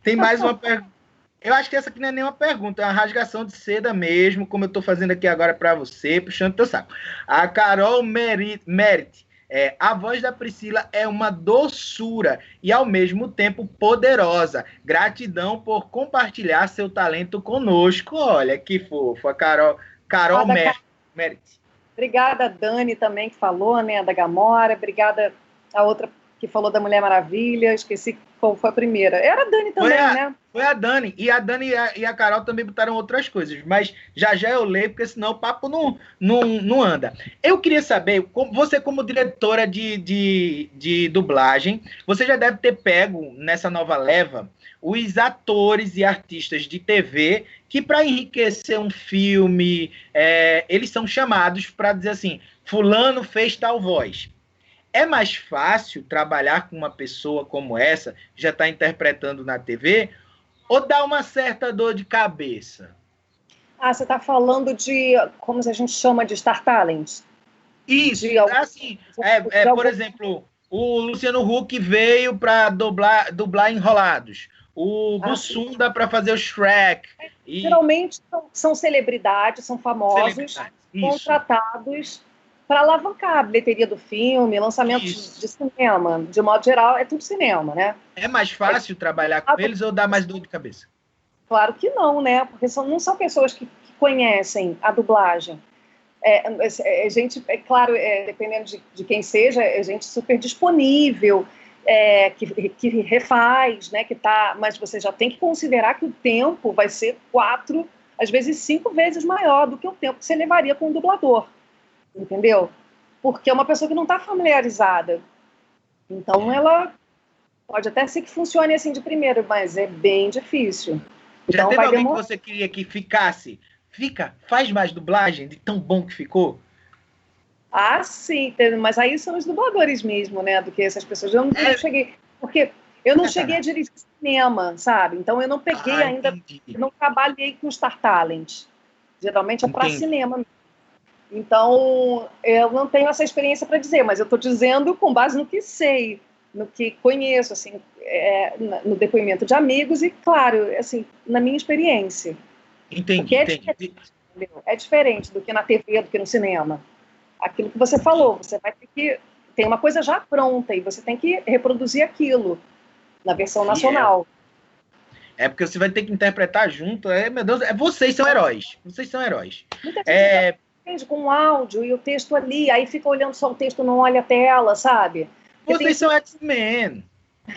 Tem mais uma pergunta. Eu acho que essa aqui não é nenhuma pergunta, é uma rasgação de seda mesmo, como eu estou fazendo aqui agora para você, puxando teu saco. A Carol Merit, a voz da Priscila é uma doçura e, ao mesmo tempo, poderosa. Gratidão por compartilhar seu talento conosco. Olha, que fofo. A Carol Merit. Obrigada, Dani, também, que falou, né, da Gamora. Obrigada a outra que falou da Mulher Maravilha. Esqueci qual foi a primeira. Era a Dani também, né? Foi a Dani. E a Dani e a Carol também botaram outras coisas. Mas já eu leio, porque senão o papo não anda. Eu queria saber, você como diretora de dublagem, você já deve ter pego, nessa nova leva, os atores e artistas de TV que, para enriquecer um filme, eles são chamados para dizer assim, fulano fez tal voz. É mais fácil trabalhar com uma pessoa como essa, que já está interpretando na TV, ou dá uma certa dor de cabeça? Você está falando de, como a gente chama, de Star Talent? Isso, assim, por exemplo, o Luciano Huck veio para dublar Enrolados. O Bussum dá para fazer o Shrek. Geralmente são celebridades, são famosos, contratados para alavancar a bilheteria do filme, lançamentos de cinema, de modo geral, é tudo cinema, né? É mais fácil trabalhar com eles ou dá mais dor de cabeça? Claro que não, né? Porque não são pessoas que conhecem a dublagem. Gente, claro, dependendo de quem seja, é gente super disponível, que refaz, né? Mas você já tem que considerar que o tempo vai ser 4, às vezes 5 vezes maior do que o tempo que você levaria com um dublador, entendeu? Porque é uma pessoa que não está familiarizada. Então, ela pode até ser que funcione assim de primeiro, mas é bem difícil. Já Então, teve alguém que você queria que ficasse? Faz mais dublagem de tão bom que ficou? Ah, sim, mas aí são os dubladores mesmo, né, do que essas pessoas. Eu não cheguei, porque eu não cheguei a dirigir cinema, sabe? Então eu não peguei ainda, não trabalhei com Star Talent. Geralmente é para cinema. Então eu não tenho essa experiência para dizer, mas eu estou dizendo com base no que sei, no que conheço, assim, no depoimento de amigos e, claro, assim, na minha experiência. Entendi. É diferente do que na TV, do que no cinema. Aquilo que você falou, você vai ter que... Tem uma coisa já pronta e você tem que reproduzir aquilo na versão nacional. É porque você vai ter que interpretar junto. Meu Deus, vocês são heróis. Vocês são heróis. Muita gente aprende com o áudio e o texto ali, aí fica olhando só o texto, não olha a tela, sabe? Vocês são X-Men.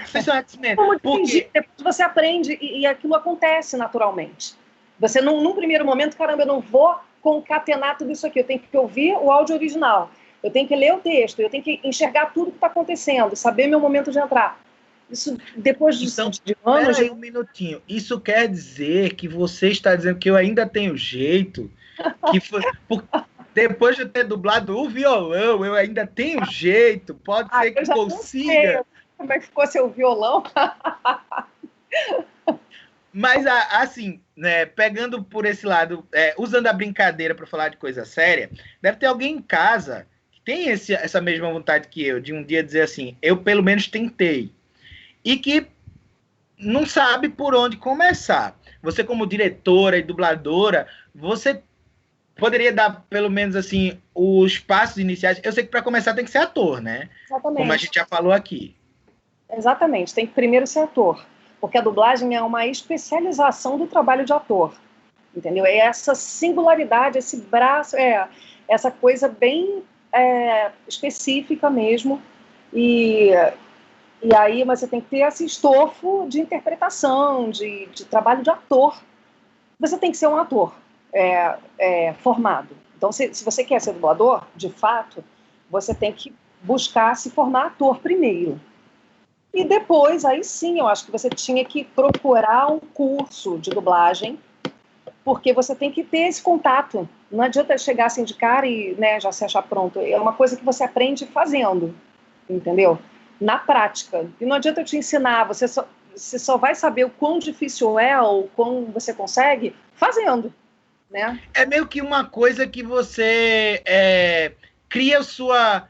Vocês são X-Men. Porque depois você aprende e aquilo acontece naturalmente. Você, num primeiro momento, caramba, eu não vou concatenar tudo isso aqui. Eu tenho que ouvir o áudio original. Eu tenho que ler o texto. Eu tenho que enxergar tudo que está acontecendo. Saber meu momento de entrar. Isso, depois de anos... Peraí um minutinho. Isso quer dizer que você está dizendo que eu ainda tenho jeito? Depois de eu ter dublado o violão, eu ainda tenho jeito? Pode ser que consiga. Como é que ficou seu violão? Mas, assim, né, pegando por esse lado, usando a brincadeira para falar de coisa séria, deve ter alguém em casa que tem essa mesma vontade que eu, de um dia dizer assim, eu pelo menos tentei. E que não sabe por onde começar. Você, como diretora e dubladora, você poderia dar, pelo menos, assim, os passos iniciais. Eu sei que para começar tem que ser ator, né? Exatamente. Como a gente já falou aqui. Exatamente, tem que primeiro ser ator. Porque a dublagem é uma especialização do trabalho de ator, entendeu? É essa singularidade, esse braço, essa coisa bem específica mesmo, e aí você tem que ter esse estofo de interpretação, de trabalho de ator. Você tem que ser um ator formado. Então, se você quer ser dublador, de fato, você tem que buscar se formar ator primeiro. E depois, aí sim, eu acho que você tinha que procurar um curso de dublagem, porque você tem que ter esse contato. Não adianta chegar assim de cara e, né, já se achar pronto. É uma coisa que você aprende fazendo, entendeu? Na prática. E não adianta eu te ensinar, você só vai saber o quão difícil é ou quão você consegue fazendo, né? É meio que uma coisa que você cria sua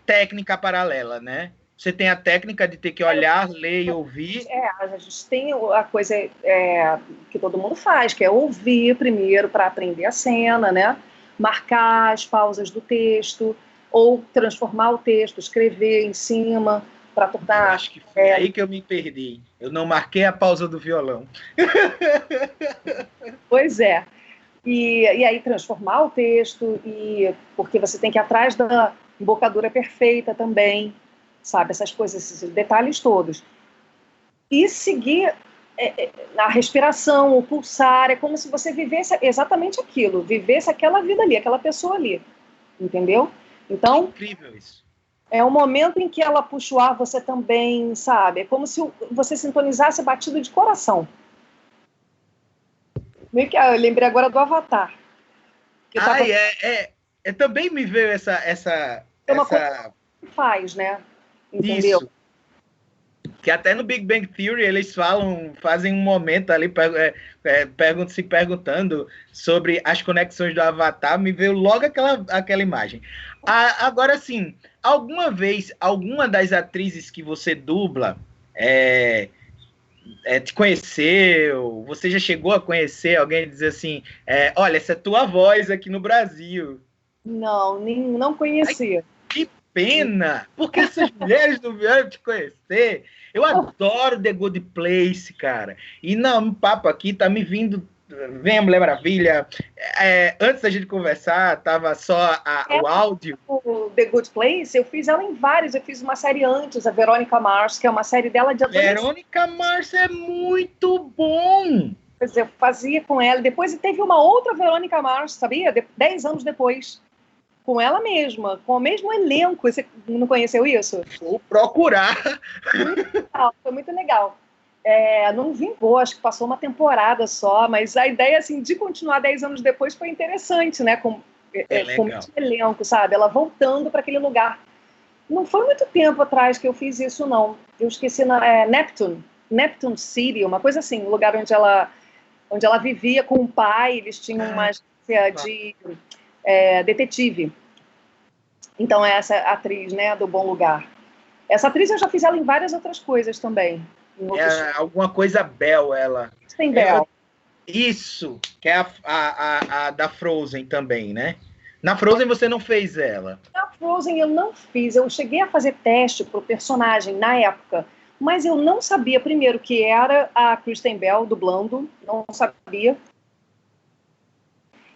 técnica paralela, né? Você tem a técnica de ter que olhar, ler e ouvir. A gente tem a coisa que todo mundo faz, que é ouvir primeiro para aprender a cena, né? Marcar as pausas do texto, ou transformar o texto, escrever em cima, para tornar... Eu acho que foi aí que eu me perdi. Eu não marquei a pausa do violão. Pois é. E aí transformar o texto, porque você tem que ir atrás da embocadura perfeita também, sabe, essas coisas, esses detalhes todos. E seguir a respiração, o pulsar, é como se você vivesse exatamente aquilo, vivesse aquela vida ali, aquela pessoa ali, entendeu? Então, é incrível isso. É o momento em que ela puxa o ar, você também, sabe, é como se você sintonizasse a batida de coração. Meio que, eu lembrei agora do Avatar. Também me veio essa coisa que faz, né? Entendeu? Isso. Que até no Big Bang Theory eles fazem um momento ali se perguntando sobre as conexões do Avatar, me veio logo aquela imagem. Agora, sim, alguma das atrizes que você dubla te conheceu? Você já chegou a conhecer alguém e dizer assim, olha, essa é tua voz aqui no Brasil? Não conhecia. Que pena, porque essas mulheres não vieram te conhecer. Eu adoro The Good Place, cara. E não, um papo aqui tá me vindo vem a Mulher Maravilha. Antes da gente conversar, tava só o áudio. O The Good Place, eu fiz ela em vários. Eu fiz uma série antes, a Veronica Mars, que é uma série dela de adolescente. Veronica Mars é muito bom! Eu fazia com ela. Depois teve uma outra Veronica Mars, sabia? 10 anos depois. Com ela mesma, com o mesmo elenco. Você não conheceu isso? Vou procurar. Foi muito legal. Não vingou, acho que passou uma temporada só, mas a ideia assim, de continuar 10 anos depois foi interessante, né? Com muito elenco, sabe? Ela voltando para aquele lugar. Não foi muito tempo atrás que eu fiz isso, não. Eu esqueci, Neptune City, uma coisa assim, um lugar onde ela vivia com o pai, eles tinham uma agência de detetive. Então, essa atriz, né, do Bom Lugar. Essa atriz eu já fiz ela em várias outras coisas também. Alguma coisa Bell, ela. Tem Bell. Isso, que é a da Frozen também, né? Na Frozen você não fez ela? Na Frozen eu não fiz. Eu cheguei a fazer teste pro personagem na época, mas eu não sabia, primeiro, que era a Kristen Bell dublando. Não sabia.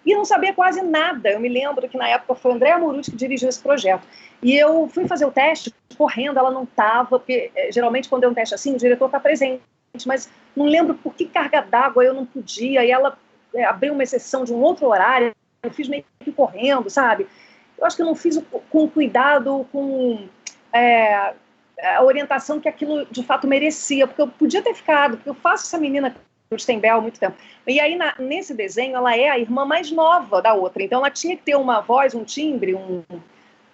E não sabia quase nada. Eu me lembro que na época foi a Andrea Morucci que dirigiu esse projeto. E eu fui fazer o teste, correndo, ela não estava, porque geralmente quando é um teste assim, o diretor está presente, mas não lembro por que carga d'água eu não podia, e ela abriu uma exceção de um outro horário, eu fiz meio que correndo, sabe? Eu acho que eu não fiz com cuidado, com a orientação que aquilo de fato merecia, porque eu podia ter ficado, porque eu faço essa menina Kristen Bell há muito tempo. E aí, nesse desenho, ela é a irmã mais nova da outra. Então, ela tinha que ter uma voz, um timbre,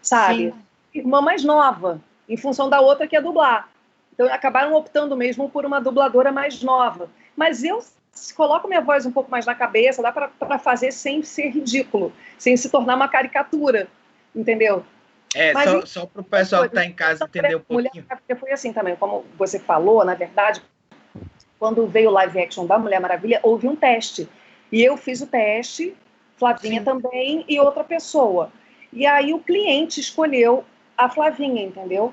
sabe? Sim. Irmã mais nova, em função da outra que ia dublar. Então, acabaram optando mesmo por uma dubladora mais nova. Mas eu coloco minha voz um pouco mais na cabeça, dá para fazer sem ser ridículo, sem se tornar uma caricatura, entendeu? Mas, só para o pessoal que está em casa entender um pouquinho. Mulher Maravilha foi assim também, como você falou, na verdade, quando veio o live action da Mulher Maravilha, houve um teste. E eu fiz o teste, Flavinha também, e outra pessoa. E aí o cliente escolheu a Flavinha, entendeu?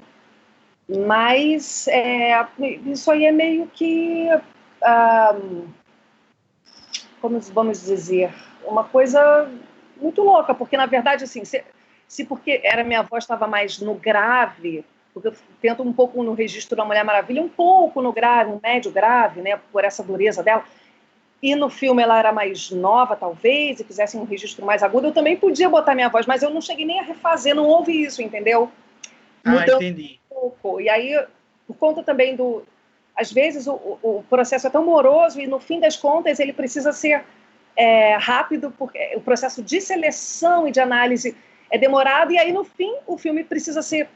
Mas isso aí é meio que, como vamos dizer, uma coisa muito louca, porque na verdade, assim, se porque minha voz estava mais no grave, porque eu tento um pouco no registro da Mulher Maravilha, um pouco no grave, um médio grave, né, por essa dureza dela, e no filme ela era mais nova, talvez, e fizesse um registro mais agudo, eu também podia botar minha voz, mas eu não cheguei nem a refazer, não houve isso, entendeu? Entendi. Um pouco. E aí, por conta também às vezes o processo é tão moroso e no fim das contas ele precisa ser rápido, porque o processo de seleção e de análise é demorado, e aí no fim o filme precisa ser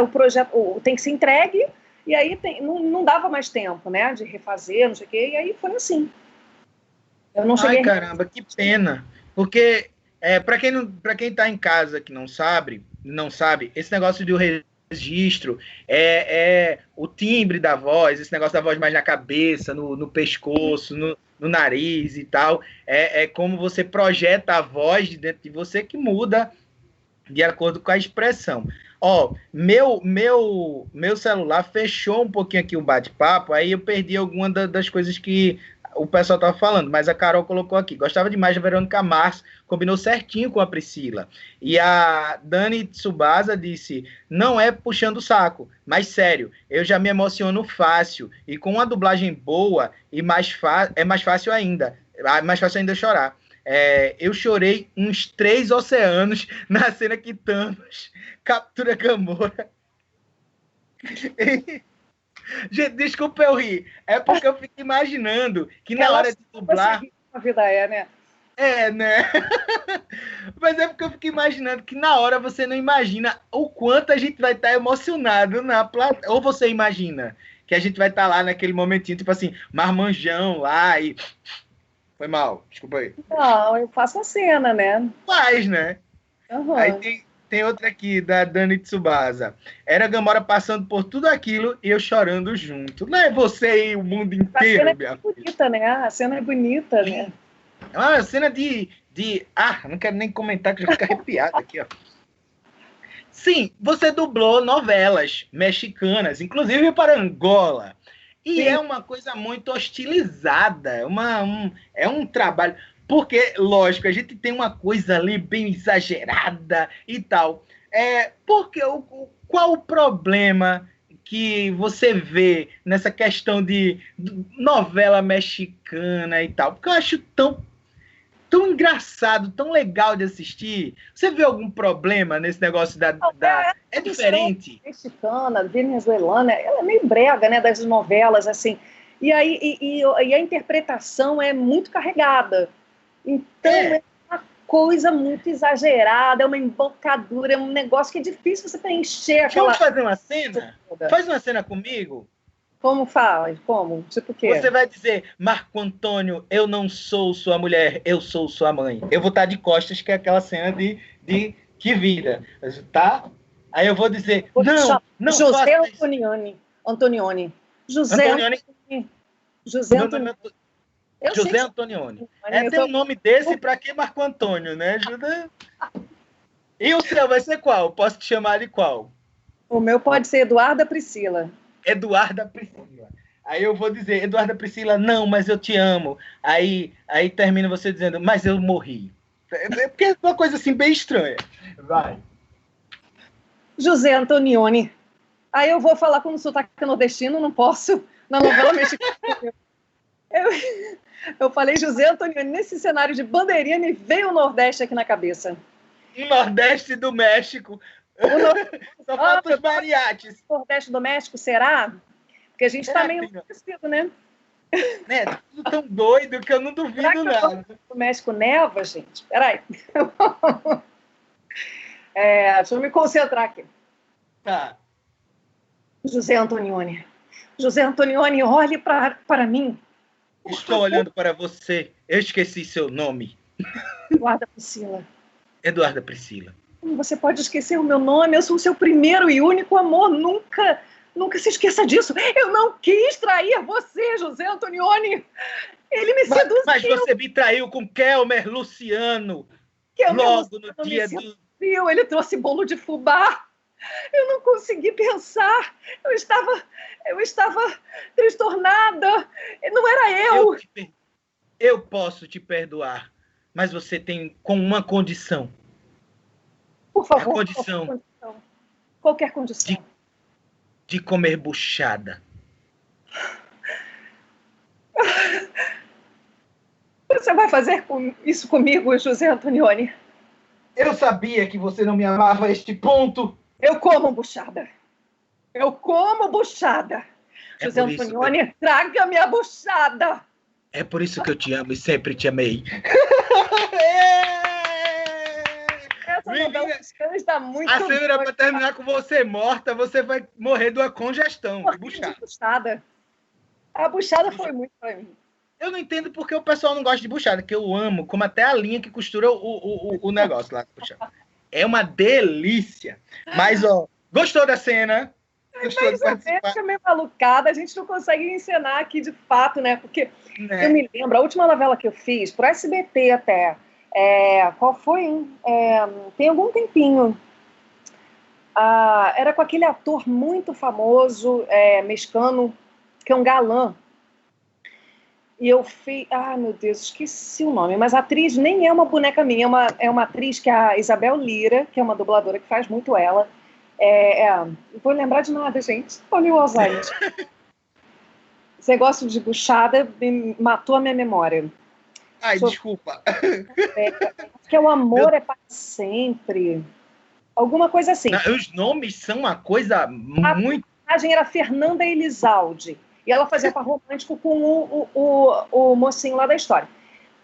o projeto tem que ser entregue, e aí não dava mais tempo, né, de refazer, não sei o quê, e aí foi assim. Eu não cheguei. Ai, caramba, que pena. Porque, para quem está em casa que não sabe, esse negócio do registro o timbre da voz, esse negócio da voz mais na cabeça, no pescoço, no nariz e tal, é como você projeta a voz de dentro de você que muda de acordo com a expressão. Meu celular fechou um pouquinho aqui o bate-papo, aí eu perdi alguma das coisas que o pessoal estava falando, mas a Carol colocou aqui. Gostava demais da Verônica Mars, combinou certinho com a Priscila. E a Dani Tsubasa disse, não é puxando o saco, mas sério, eu já me emociono fácil, e com uma dublagem boa, é mais fácil ainda chorar. Eu chorei uns 3 oceanos na cena que Thanos captura Gamora. Gente, desculpa eu rir. É porque eu fico imaginando que na hora de dublar... A vida né? Né? Mas é porque eu fico imaginando que na hora você não imagina o quanto a gente vai estar emocionado na plateia. Ou você imagina que a gente vai estar lá naquele momentinho, tipo assim, marmanjão lá e... Foi mal, desculpa aí. Não, eu faço a cena, né? Faz, né? Uhum. Aí tem outra aqui, da Dani Tsubasa. Era a Gamora passando por tudo aquilo e eu chorando junto. Não é você e o mundo inteiro, a cena é bonita, né? A cena é bonita, né? É uma cena de... não quero nem comentar, que já fica arrepiado aqui, ó. Sim, você dublou novelas mexicanas, inclusive para Angola. E Sim. é uma coisa muito hostilizada, é um trabalho. Porque, lógico, a gente tem uma coisa ali bem exagerada e tal. Porque qual o problema que você vê nessa questão de novela mexicana e tal? Porque eu acho tão engraçado, tão legal de assistir. Você vê algum problema nesse negócio É diferente? Mexicana, venezuelana, ela é meio brega, né, das novelas, assim. E aí e a interpretação é muito carregada. Então é uma coisa muito exagerada, é uma embocadura, é um negócio que é difícil você preencher aquela... Vamos fazer uma cena? Faz uma cena comigo. Como fala? Como? Tipo o quê? Você vai dizer, Marco Antônio, eu não sou sua mulher, eu sou sua mãe. Eu vou estar de costas, que é aquela cena de que vira, tá? Aí eu vou dizer, não José faça isso. Antonioni. Antonioni. José Meu Antonioni. nome é José Antonioni. Tem um nome desse para que Marco Antônio, né? E o seu vai ser qual? Posso te chamar de qual? O meu pode ser Eduarda Priscila. Eduarda Priscila. Aí eu vou dizer, Eduarda Priscila, não, mas eu te amo. Aí termina você dizendo, mas eu morri. Porque é uma coisa assim bem estranha. Vai. José Antonioni. Aí eu vou falar com o sotaque nordestino, não posso, na novela mexicana. Eu falei José Antonioni, nesse cenário de bandeirinha, me veio o Nordeste aqui na cabeça. O Nordeste do México. Só falta os mariachis. O Nordeste do México, será? Porque a gente está meio enlouquecido, né? Tudo tão doido que eu não duvido nada. O México neva, gente? Peraí. Deixa eu me concentrar aqui. Tá. José Antonioni. José Antonioni, olhe para mim. Estou olhando para você. Eu esqueci seu nome. Eduarda Priscila. Eduarda Priscila. Como você pode esquecer o meu nome? Eu sou o seu primeiro e único amor. Nunca se esqueça disso. Eu não quis trair você, José Antonioni. Ele me seduziu. Mas você me traiu com Kelmer Luciano. Logo no dia do... Ele trouxe bolo de fubá. Eu não consegui pensar. Eu estava transtornada. Não era eu. Eu posso te perdoar, mas você tem com uma condição. Por favor. Qualquer condição. De comer buchada. Você vai fazer isso comigo, José Antonioni? Eu sabia que você não me amava a este ponto. Eu como buchada. José Antonioni, traga-me a buchada. É por isso que eu te amo e sempre te amei. Essa novela está muito... A cena era para terminar com você morta, você vai morrer de uma congestão. Buchada. A buchada foi muito para mim. Eu não entendo porque o pessoal não gosta de buchada, que eu amo, como até a linha que costura o negócio lá. É uma delícia. Mas, gostou da cena? Gostou de participar? É meio malucada, a gente não consegue encenar aqui de fato, né? Porque eu me lembro, a última novela que eu fiz, pro SBT até, qual foi, hein? Tem algum tempinho. Era com aquele ator muito famoso, mexicano, que é um galã. E eu fiz... meu Deus, esqueci o nome. Mas a atriz nem é uma boneca minha. É uma atriz que é a Isabel Lira, que é uma dubladora que faz muito ela. Não vou lembrar de nada, gente. Olha o Alzheimer. Esse negócio de buchada matou a minha memória. Desculpa. Que o amor é para sempre. Alguma coisa assim. Não, os nomes são uma coisa muito... A personagem era Fernanda Elizalde. E ela fazia par romântico com o mocinho lá da história.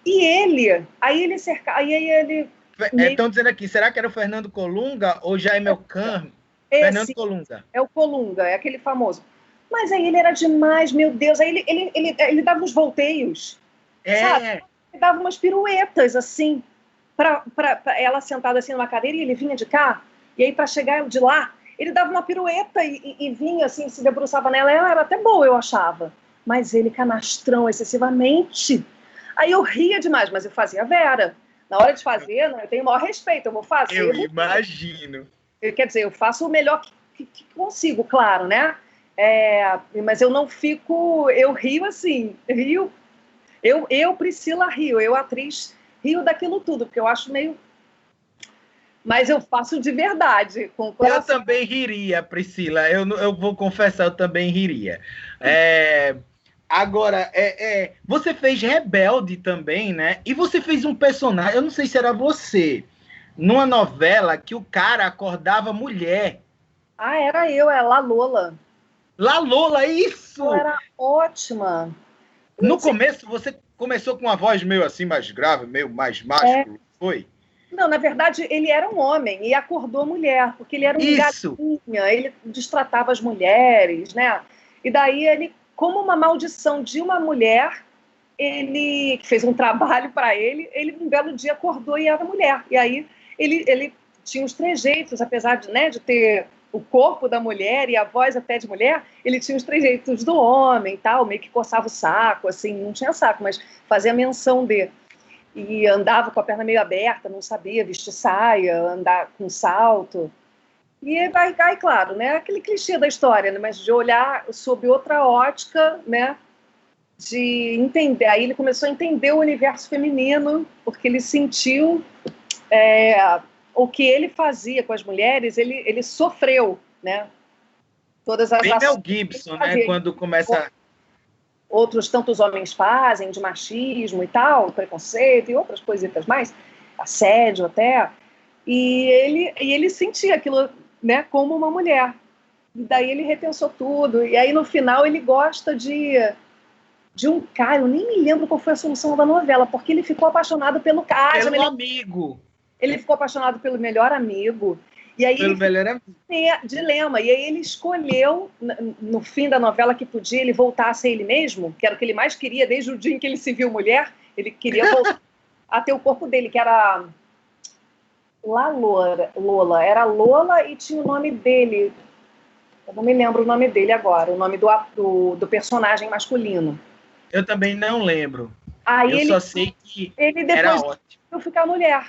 E ele... Aí ele... Estão dizendo aqui, será que era o Fernando Colunga ou Jaime Elcan? Fernando Colunga. É o Colunga, é aquele famoso. Mas aí ele era demais, meu Deus. Aí ele dava uns volteios. Sabe? Ele dava umas piruetas, assim, pra ela sentada assim numa cadeira e ele vinha de cá. E aí, para chegar de lá, ele dava uma pirueta e vinha assim, se debruçava nela. Ela era até boa, eu achava. Mas ele canastrão excessivamente. Aí eu ria demais, mas eu fazia Vera. Na hora de fazer, eu tenho o maior respeito, eu vou fazer. Eu imagino. Quer dizer, eu faço o melhor que consigo, claro, né? Mas eu não fico... Eu rio assim, rio... Priscila, rio. Eu, atriz, rio daquilo tudo, porque eu acho meio... Mas eu faço de verdade, com o coração. Eu também riria, Priscila. Eu vou confessar, eu também riria. Agora, você fez Rebelde também, né? E você fez um personagem, eu não sei se era você, numa novela que o cara acordava mulher. Era eu, La Lola. La Lola, isso! Ela era ótima. No começo, você começou com uma voz meio assim, mais grave, meio mais másculo, foi? Não, na verdade, ele era um homem e acordou a mulher, porque ele era um gatinha, ele destratava as mulheres, né? E daí ele, como uma maldição de uma mulher, ele que fez um trabalho para ele um belo dia acordou e era mulher. E aí ele tinha os trejeitos, apesar de, né, de ter o corpo da mulher e a voz até de mulher, ele tinha os trejeitos do homem e tal, meio que coçava o saco, assim, não tinha saco, mas fazia menção de... E andava com a perna meio aberta, não sabia vestir saia, andar com salto. E vai, claro, né, aquele clichê da história, né, mas de olhar sob outra ótica, né, de entender. Aí ele começou a entender o universo feminino, porque ele sentiu o que ele fazia com as mulheres, ele sofreu, né? Todas as ações. Mel Gibson, né? Quando começa... Outros tantos homens fazem, de machismo e tal, preconceito e outras coisitas mais, assédio até, e ele sentia aquilo, né, como uma mulher. E daí ele repensou tudo, e aí no final ele gosta de um cara, eu nem me lembro qual foi a solução da novela, porque ele ficou apaixonado pelo cara. Pelo amigo. Ele ficou apaixonado pelo melhor amigo. E aí pelo melhor amigo. Dilema. E aí ele escolheu, no fim da novela, que podia ele voltar a ser ele mesmo, que era o que ele mais queria desde o dia em que ele se viu mulher. Ele queria voltar a ter o corpo dele, que era Lola. Era Lola e tinha o nome dele. Eu não me lembro o nome dele agora, o nome do personagem masculino. Eu também não lembro. Aí só sei que ele depois era ótimo. Ficar mulher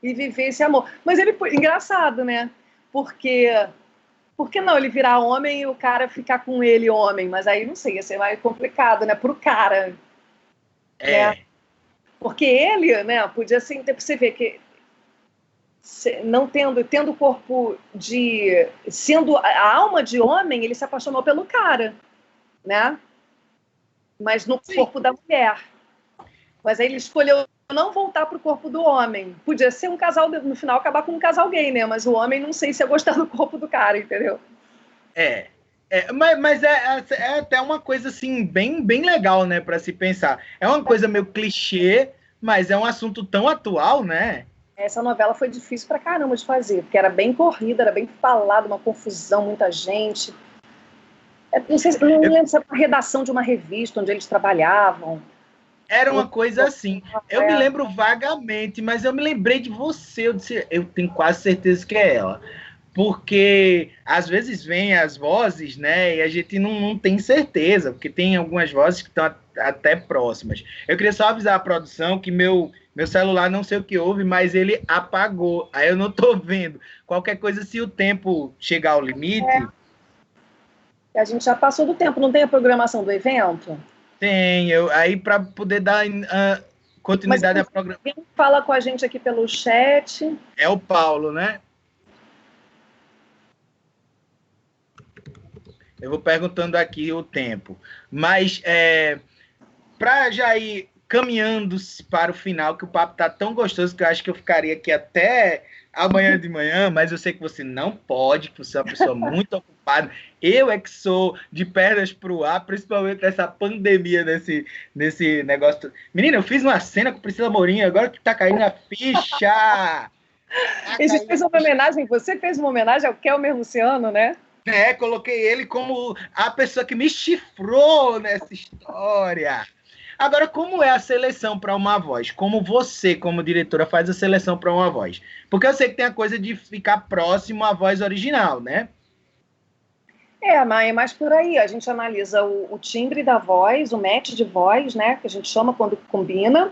e viver esse amor. Mas ele, engraçado, né? Porque por que não ele virar homem e o cara ficar com ele homem? Mas aí, não sei, ia ser mais complicado, né? Pro cara. Né? Porque ele, né, podia assim, você ver que não tendo corpo de... Sendo a alma de homem, ele se apaixonou pelo cara, né? Mas no corpo da mulher. Mas aí ele escolheu não voltar pro corpo do homem. Podia ser um casal, no final, acabar com um casal gay, né? Mas o homem, não sei se ia gostar do corpo do cara, entendeu? Mas é até uma coisa, assim, bem, bem legal, né? Pra se pensar. É uma coisa meio clichê, mas é um assunto tão atual, né? Essa novela foi difícil pra caramba de fazer, porque era bem corrida, era bem falada, uma confusão, muita gente. Não lembro se era uma redação de uma revista onde eles trabalhavam. Era uma coisa assim. Eu me lembro vagamente, mas eu me lembrei de você. Eu disse, eu tenho quase certeza que é ela. Porque às vezes vem as vozes, né? E a gente não tem certeza, porque tem algumas vozes que estão até próximas. Eu queria só avisar a produção que meu celular, não sei o que houve, mas ele apagou. Aí eu não tô vendo. Qualquer coisa, se o tempo chegar ao limite... A gente já passou do tempo, não tem a programação do evento? Tem, aí para poder dar continuidade à programação. Quem fala com a gente aqui pelo chat? É o Paulo, né? Eu vou perguntando aqui o tempo. Mas, para já ir caminhando para o final, que o papo tá tão gostoso que eu acho que eu ficaria aqui até amanhã de manhã, mas eu sei que você não pode, que você é uma pessoa muito ocupada. Eu é que sou de pernas pro ar, principalmente nessa pandemia, nesse negócio. Menina, eu fiz uma cena com Priscila Mourinho, agora que tá caindo a ficha! Você fez uma homenagem ao Kelmer Luciano, né? Coloquei ele como a pessoa que me chifrou nessa história. Agora, como é a seleção para uma voz? Como você, como diretora, faz a seleção para uma voz? Porque eu sei que tem a coisa de ficar próximo à voz original, né? Mas é mais por aí. A gente analisa o timbre da voz, o match de voz, né? Que a gente chama quando combina.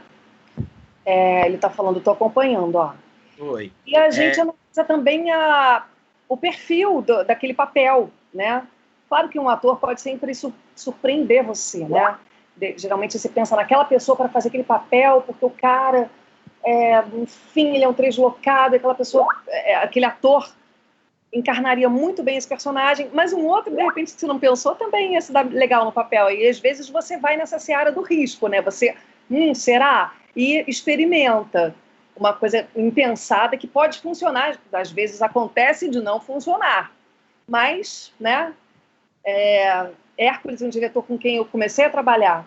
Ele está falando, estou acompanhando, ó. Oi. E a gente analisa também o perfil daquele papel, né? Claro que um ator pode sempre surpreender você, né? Geralmente você pensa naquela pessoa para fazer aquele papel, porque o cara, enfim, ele é um translocado, aquela pessoa, aquele ator encarnaria muito bem esse personagem, mas um outro, de repente, que você não pensou, também ia se dar legal no papel. E às vezes você vai nessa seara do risco, né? Você, será? E experimenta uma coisa impensada que pode funcionar. Às vezes acontece de não funcionar. Mas, né? Hércules, um diretor com quem eu comecei a trabalhar,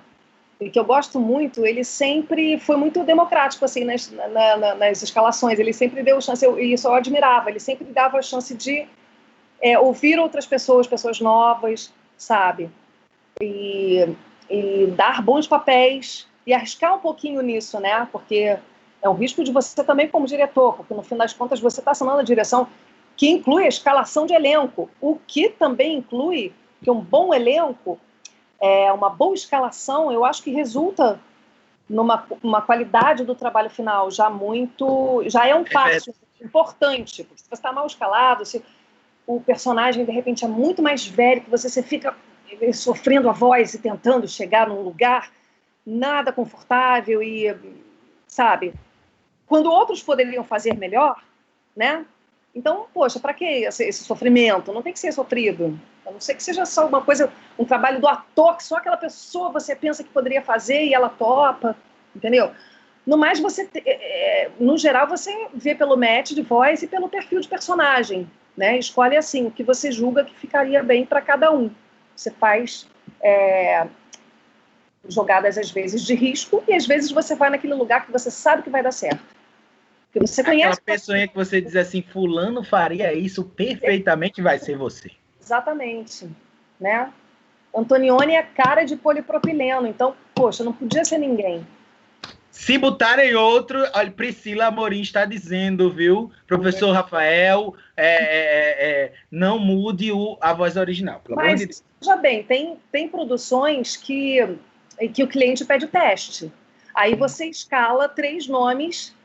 e que eu gosto muito, ele sempre foi muito democrático assim, nas escalações, ele sempre deu chance, e isso eu admirava, ele sempre dava a chance de ouvir outras pessoas novas, sabe? E dar bons papéis, e arriscar um pouquinho nisso, né? Porque é um risco de você também como diretor, porque no fim das contas você está assinando a direção que inclui a escalação de elenco, o que também inclui que um bom elenco, uma boa escalação, eu acho que resulta numa qualidade do trabalho final já é um passo importante, porque se você está mal escalado, se o personagem de repente é muito mais velho, que você fica sofrendo a voz e tentando chegar num lugar nada confortável e, sabe, quando outros poderiam fazer melhor, né? Então, poxa, para que esse sofrimento? Não tem que ser sofrido. A não ser que seja só uma coisa, um trabalho do ator, que só aquela pessoa você pensa que poderia fazer e ela topa, entendeu? No mais, no geral, você vê pelo match de voz e pelo perfil de personagem, né? Escolhe assim, o que você julga que ficaria bem para cada um. Você faz jogadas, às vezes, de risco, e às vezes você vai naquele lugar que você sabe que vai dar certo. Porque você conhece... Aquela pessoa que você diz assim, fulano faria isso perfeitamente, vai ser você. Exatamente, né? Antonioni é cara de polipropileno, então, poxa, não podia ser ninguém. Se botarem outro, olha, Priscila Amorim está dizendo, viu? Professor Rafael, não mude a voz original, pelo amor de Deus. Veja bem, tem produções que o cliente pede o teste. Aí você escala 3 nomes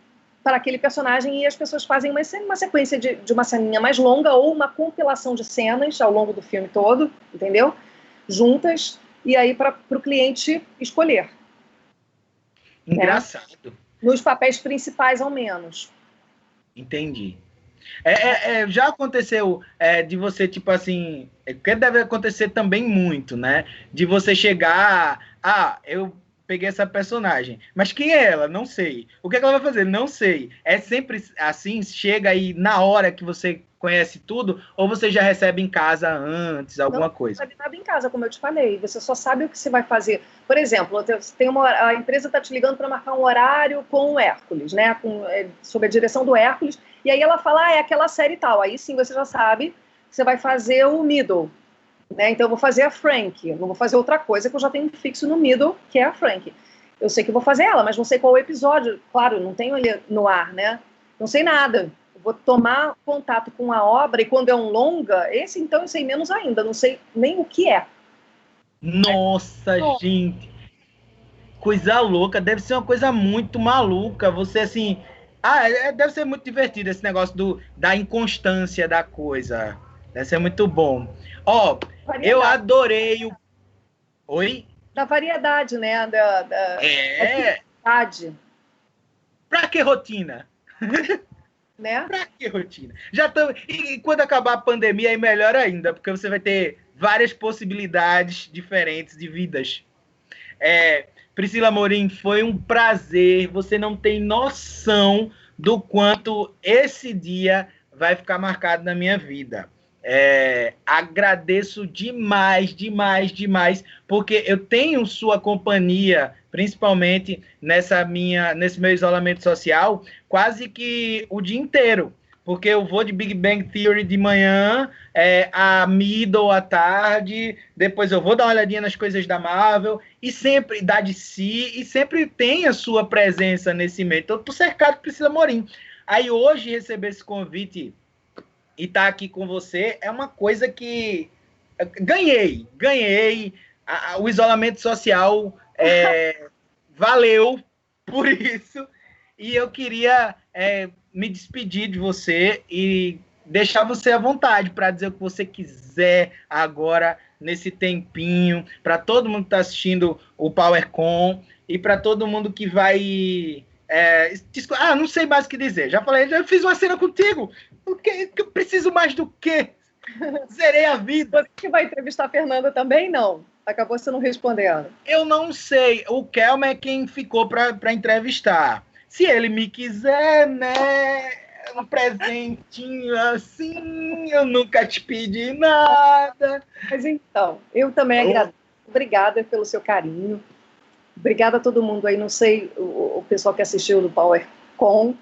para aquele personagem e as pessoas fazem uma sequência de uma ceninha mais longa ou uma compilação de cenas ao longo do filme todo, entendeu? Juntas, e aí para o cliente escolher. Engraçado. Né? Nos papéis principais, ao menos. Entendi. Já aconteceu de você, tipo assim, que deve acontecer também muito, né? De você chegar, eu peguei essa personagem, mas quem é ela? Não sei. O que ela vai fazer? Não sei. É sempre assim, chega aí na hora que você conhece tudo, ou você já recebe em casa antes, alguma coisa? Não recebe nada em casa, como eu te falei. Você só sabe o que você vai fazer. Por exemplo, a empresa está te ligando para marcar um horário com o Hércules, né? Sob a direção do Hércules, e aí ela fala, é aquela série e tal. Aí sim você já sabe que você vai fazer o middle. Né? Então eu vou fazer a Frank, não vou fazer outra coisa que eu já tenho fixo no middle, que é a Frank. Eu sei que eu vou fazer ela, mas não sei qual o episódio. Claro, não tenho ele no ar, né? Não sei nada. Eu vou tomar contato com a obra, e quando é um longa, esse então eu sei menos ainda, não sei nem o que é. Nossa, gente! Coisa louca, deve ser uma coisa muito maluca. Você assim... deve ser muito divertido esse negócio da inconstância da coisa. Deve ser muito bom. Eu adorei o... Oi? Da variedade, né? Da variedade. Pra que rotina? Né? Pra que rotina? E quando acabar a pandemia, aí melhor ainda, porque você vai ter várias possibilidades diferentes de vidas. Priscila Amorim, foi um prazer. Você não tem noção do quanto esse dia vai ficar marcado na minha vida. Agradeço demais, porque eu tenho sua companhia, principalmente nesse meu isolamento social, quase que o dia inteiro, porque eu vou de Big Bang Theory de manhã, a Middle à tarde, depois eu vou dar uma olhadinha nas coisas da Marvel, e sempre da DC, e sempre tem a sua presença nesse meio. Então, eu tô cercado de Priscila Amorim. Aí hoje receber esse convite e estar aqui com você é uma coisa que ganhei. O isolamento social valeu por isso. E eu queria me despedir de você e deixar você à vontade para dizer o que você quiser agora, nesse tempinho, para todo mundo que está assistindo o PowerCon e para todo mundo que vai... não sei mais o que dizer. Já falei, já fiz uma cena contigo. O que eu preciso mais do quê? Zerei a vida. Você que vai entrevistar a Fernanda também, não? Acabou você não respondendo. Eu não sei. O Kelma é quem ficou para entrevistar. Se ele me quiser, né? Um presentinho assim, eu nunca te pedi nada. Mas então, eu também agradeço. Obrigada pelo seu carinho. Obrigada a todo mundo aí, não sei, o pessoal que assistiu do PowerCon.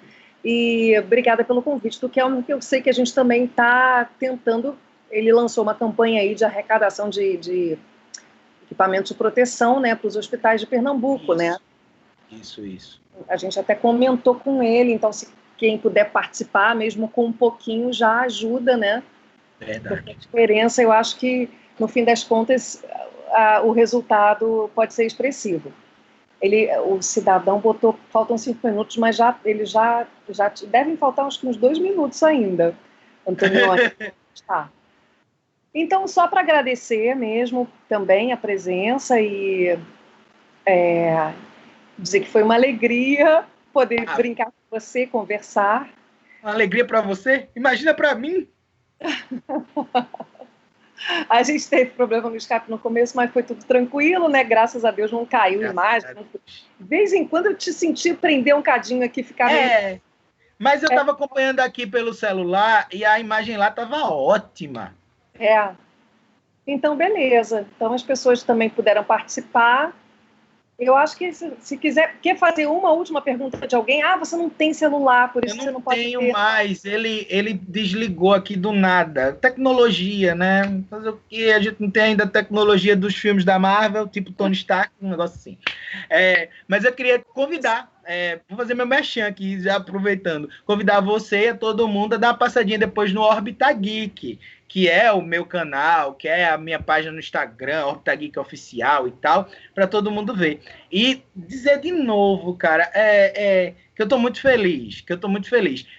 E obrigada pelo convite do Kelma, que eu sei que a gente também está tentando. Ele lançou uma campanha aí de arrecadação de equipamentos de proteção, né, para os hospitais de Pernambuco, Isso. né? Isso. A gente até comentou com ele, então se quem puder participar, mesmo com um pouquinho, já ajuda, né? Verdade. Porque a diferença, eu acho que, no fim das contas, o resultado pode ser expressivo. O cidadão botou, faltam 5 minutos, mas ele já devem faltar uns 2 minutos ainda, Antonioni. Tá. Então, só para agradecer mesmo também a presença e dizer que foi uma alegria poder brincar com você, conversar. Uma alegria para você? Imagina para mim. A gente teve problema no Skype no começo, mas foi tudo tranquilo, né? Graças a Deus não caiu imagem. De vez em quando eu te senti prender um cadinho aqui, ficar meio... Mas eu estava acompanhando aqui pelo celular e a imagem lá estava ótima. Então, beleza. Então, as pessoas também puderam participar. Eu acho que se quiser, quer fazer uma última pergunta de alguém? Você não tem celular, por isso você não pode ter. Eu não tenho mais. Ele desligou aqui do nada. Tecnologia, né? Fazer o quê? A gente não tem ainda a tecnologia dos filmes da Marvel, tipo Tony Stark, um negócio assim. Mas eu queria convidar, vou fazer meu merchan aqui, já aproveitando, convidar você e a todo mundo a dar uma passadinha depois no Orbita Geek, que é o meu canal, que é a minha página no Instagram, Orbita Geek Oficial e tal, para todo mundo ver. E dizer de novo, cara, que eu tô muito feliz,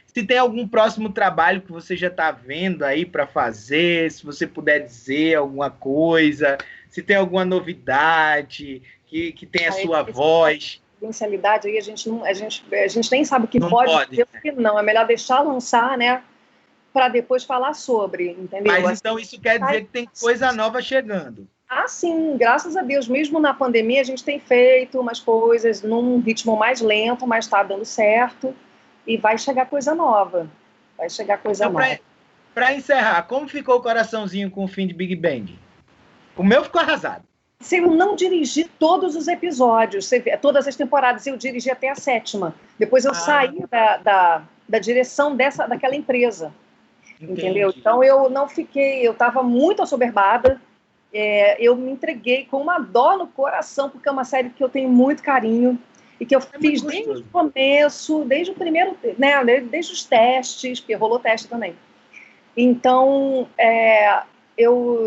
Se tem algum próximo trabalho que você já tá vendo aí para fazer, se você puder dizer alguma coisa, se tem alguma novidade que tem a sua voz. Confidencialidade aí, a gente nem sabe o que pode dizer, porque não, é melhor deixar lançar, né? Para depois falar sobre, entendeu? Mas então isso quer dizer que tem coisa nova chegando. Sim, graças a Deus. Mesmo na pandemia, a gente tem feito umas coisas num ritmo mais lento, mas está dando certo. E vai chegar coisa nova. Para encerrar, como ficou o coraçãozinho com o fim de Big Bang? O meu ficou arrasado. Se eu não dirigi todos os episódios, todas as temporadas, eu dirigi até a 7ª. Depois eu saí da direção daquela empresa. Entendi. Entendeu? Então eu não fiquei, eu estava muito assoberbada, eu me entreguei com uma dor no coração, porque é uma série que eu tenho muito carinho e que eu fiz desde o começo, desde o primeiro, né, desde os testes, porque rolou teste também. Então, eu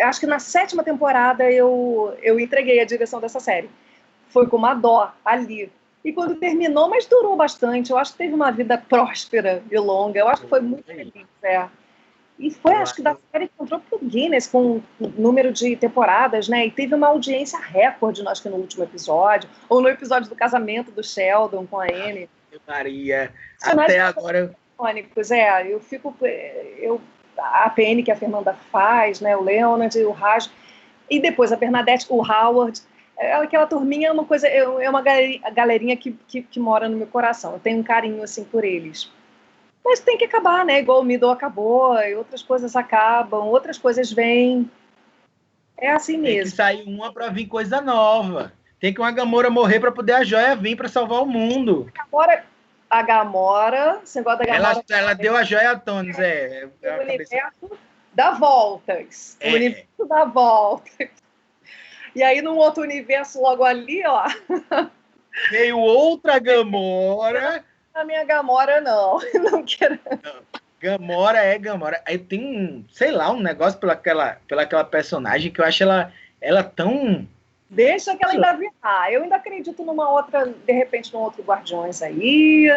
acho que na 7ª temporada eu entreguei a direção dessa série. Foi com uma dó ali. E quando terminou, mas durou bastante. Eu acho que teve uma vida próspera e longa. Eu acho que foi muito feliz. E foi, acho que da série que entrou pro Guinness com o número de temporadas, né? E teve uma audiência recorde, acho que no último episódio. Ou no episódio do casamento do Sheldon com a Anne. Maria, até agora... Eu fico... a PN que a Fernanda faz, né? O Leonard, o Raj. E depois a Bernadette, o Howard... Aquela turminha é uma coisa, é uma galerinha que mora no meu coração. Eu tenho um carinho assim por eles. Mas tem que acabar, né? Igual o Middle acabou, e outras coisas acabam, outras coisas vêm. É assim mesmo. Tem que sair uma para vir coisa nova. Tem que uma Gamora morrer para poder a Joia vir para salvar o mundo. A Gamora, você gosta da Gamora? Ela deu a Joia a Thanos, O universo dá voltas. O universo dá voltas. E aí, num outro universo, logo ali, ó... Veio outra Gamora. A minha Gamora, não. Não quero... Não. Gamora é Gamora. Aí tem um negócio pelaquela personagem que eu acho ela tão... Deixa que ela ainda virá. Eu ainda acredito numa outra, de repente, num outro Guardiões aí.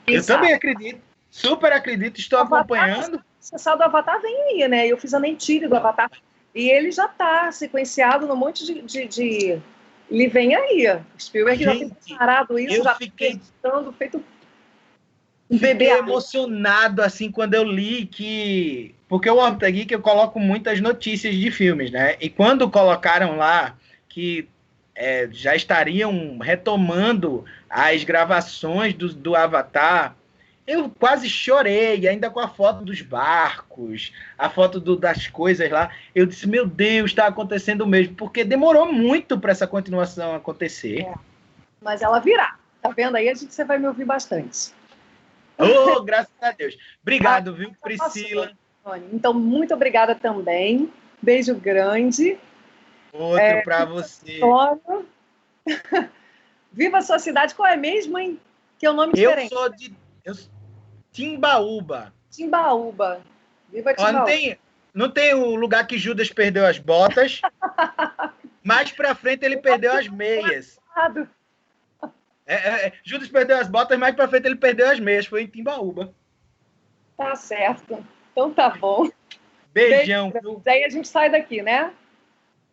Eu também acredito. Super acredito, estou acompanhando. Você sabe do Avatar vem aí, né? Eu fiz a mentira do Avatar. E ele já está sequenciado num monte de... Ele vem aí. Spielberg já tem preparado isso, já fiquei editando, feito um bebê. Fiquei emocionado, assim, quando eu li que... Porque o Orbita Geek eu coloco muitas notícias de filmes, né? E quando colocaram lá que já estariam retomando as gravações do Avatar, eu quase chorei, ainda com a foto dos barcos, a foto das coisas lá. Eu disse, meu Deus, está acontecendo mesmo, porque demorou muito para essa continuação acontecer. Mas ela virá. Tá vendo aí? Você vai me ouvir bastante. Oh, graças a Deus. Obrigado, viu, Priscila? Então, muito obrigada também. Beijo grande. Outro para você. Viva a sua cidade. Qual é mesmo, hein? Que é o nome diferente. Eu sou de Timbaúba. Timbaúba. Viva Timbaúba. Não tem o lugar que Judas perdeu as botas. Mais pra frente ele perdeu as meias. Judas perdeu as botas, mais pra frente ele perdeu as meias. Foi em Timbaúba. Tá certo. Então tá bom. Beijão. Aí a gente sai daqui, né?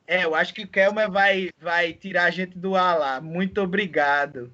Eu acho que o Kelmer vai tirar a gente do ar lá. Muito obrigado.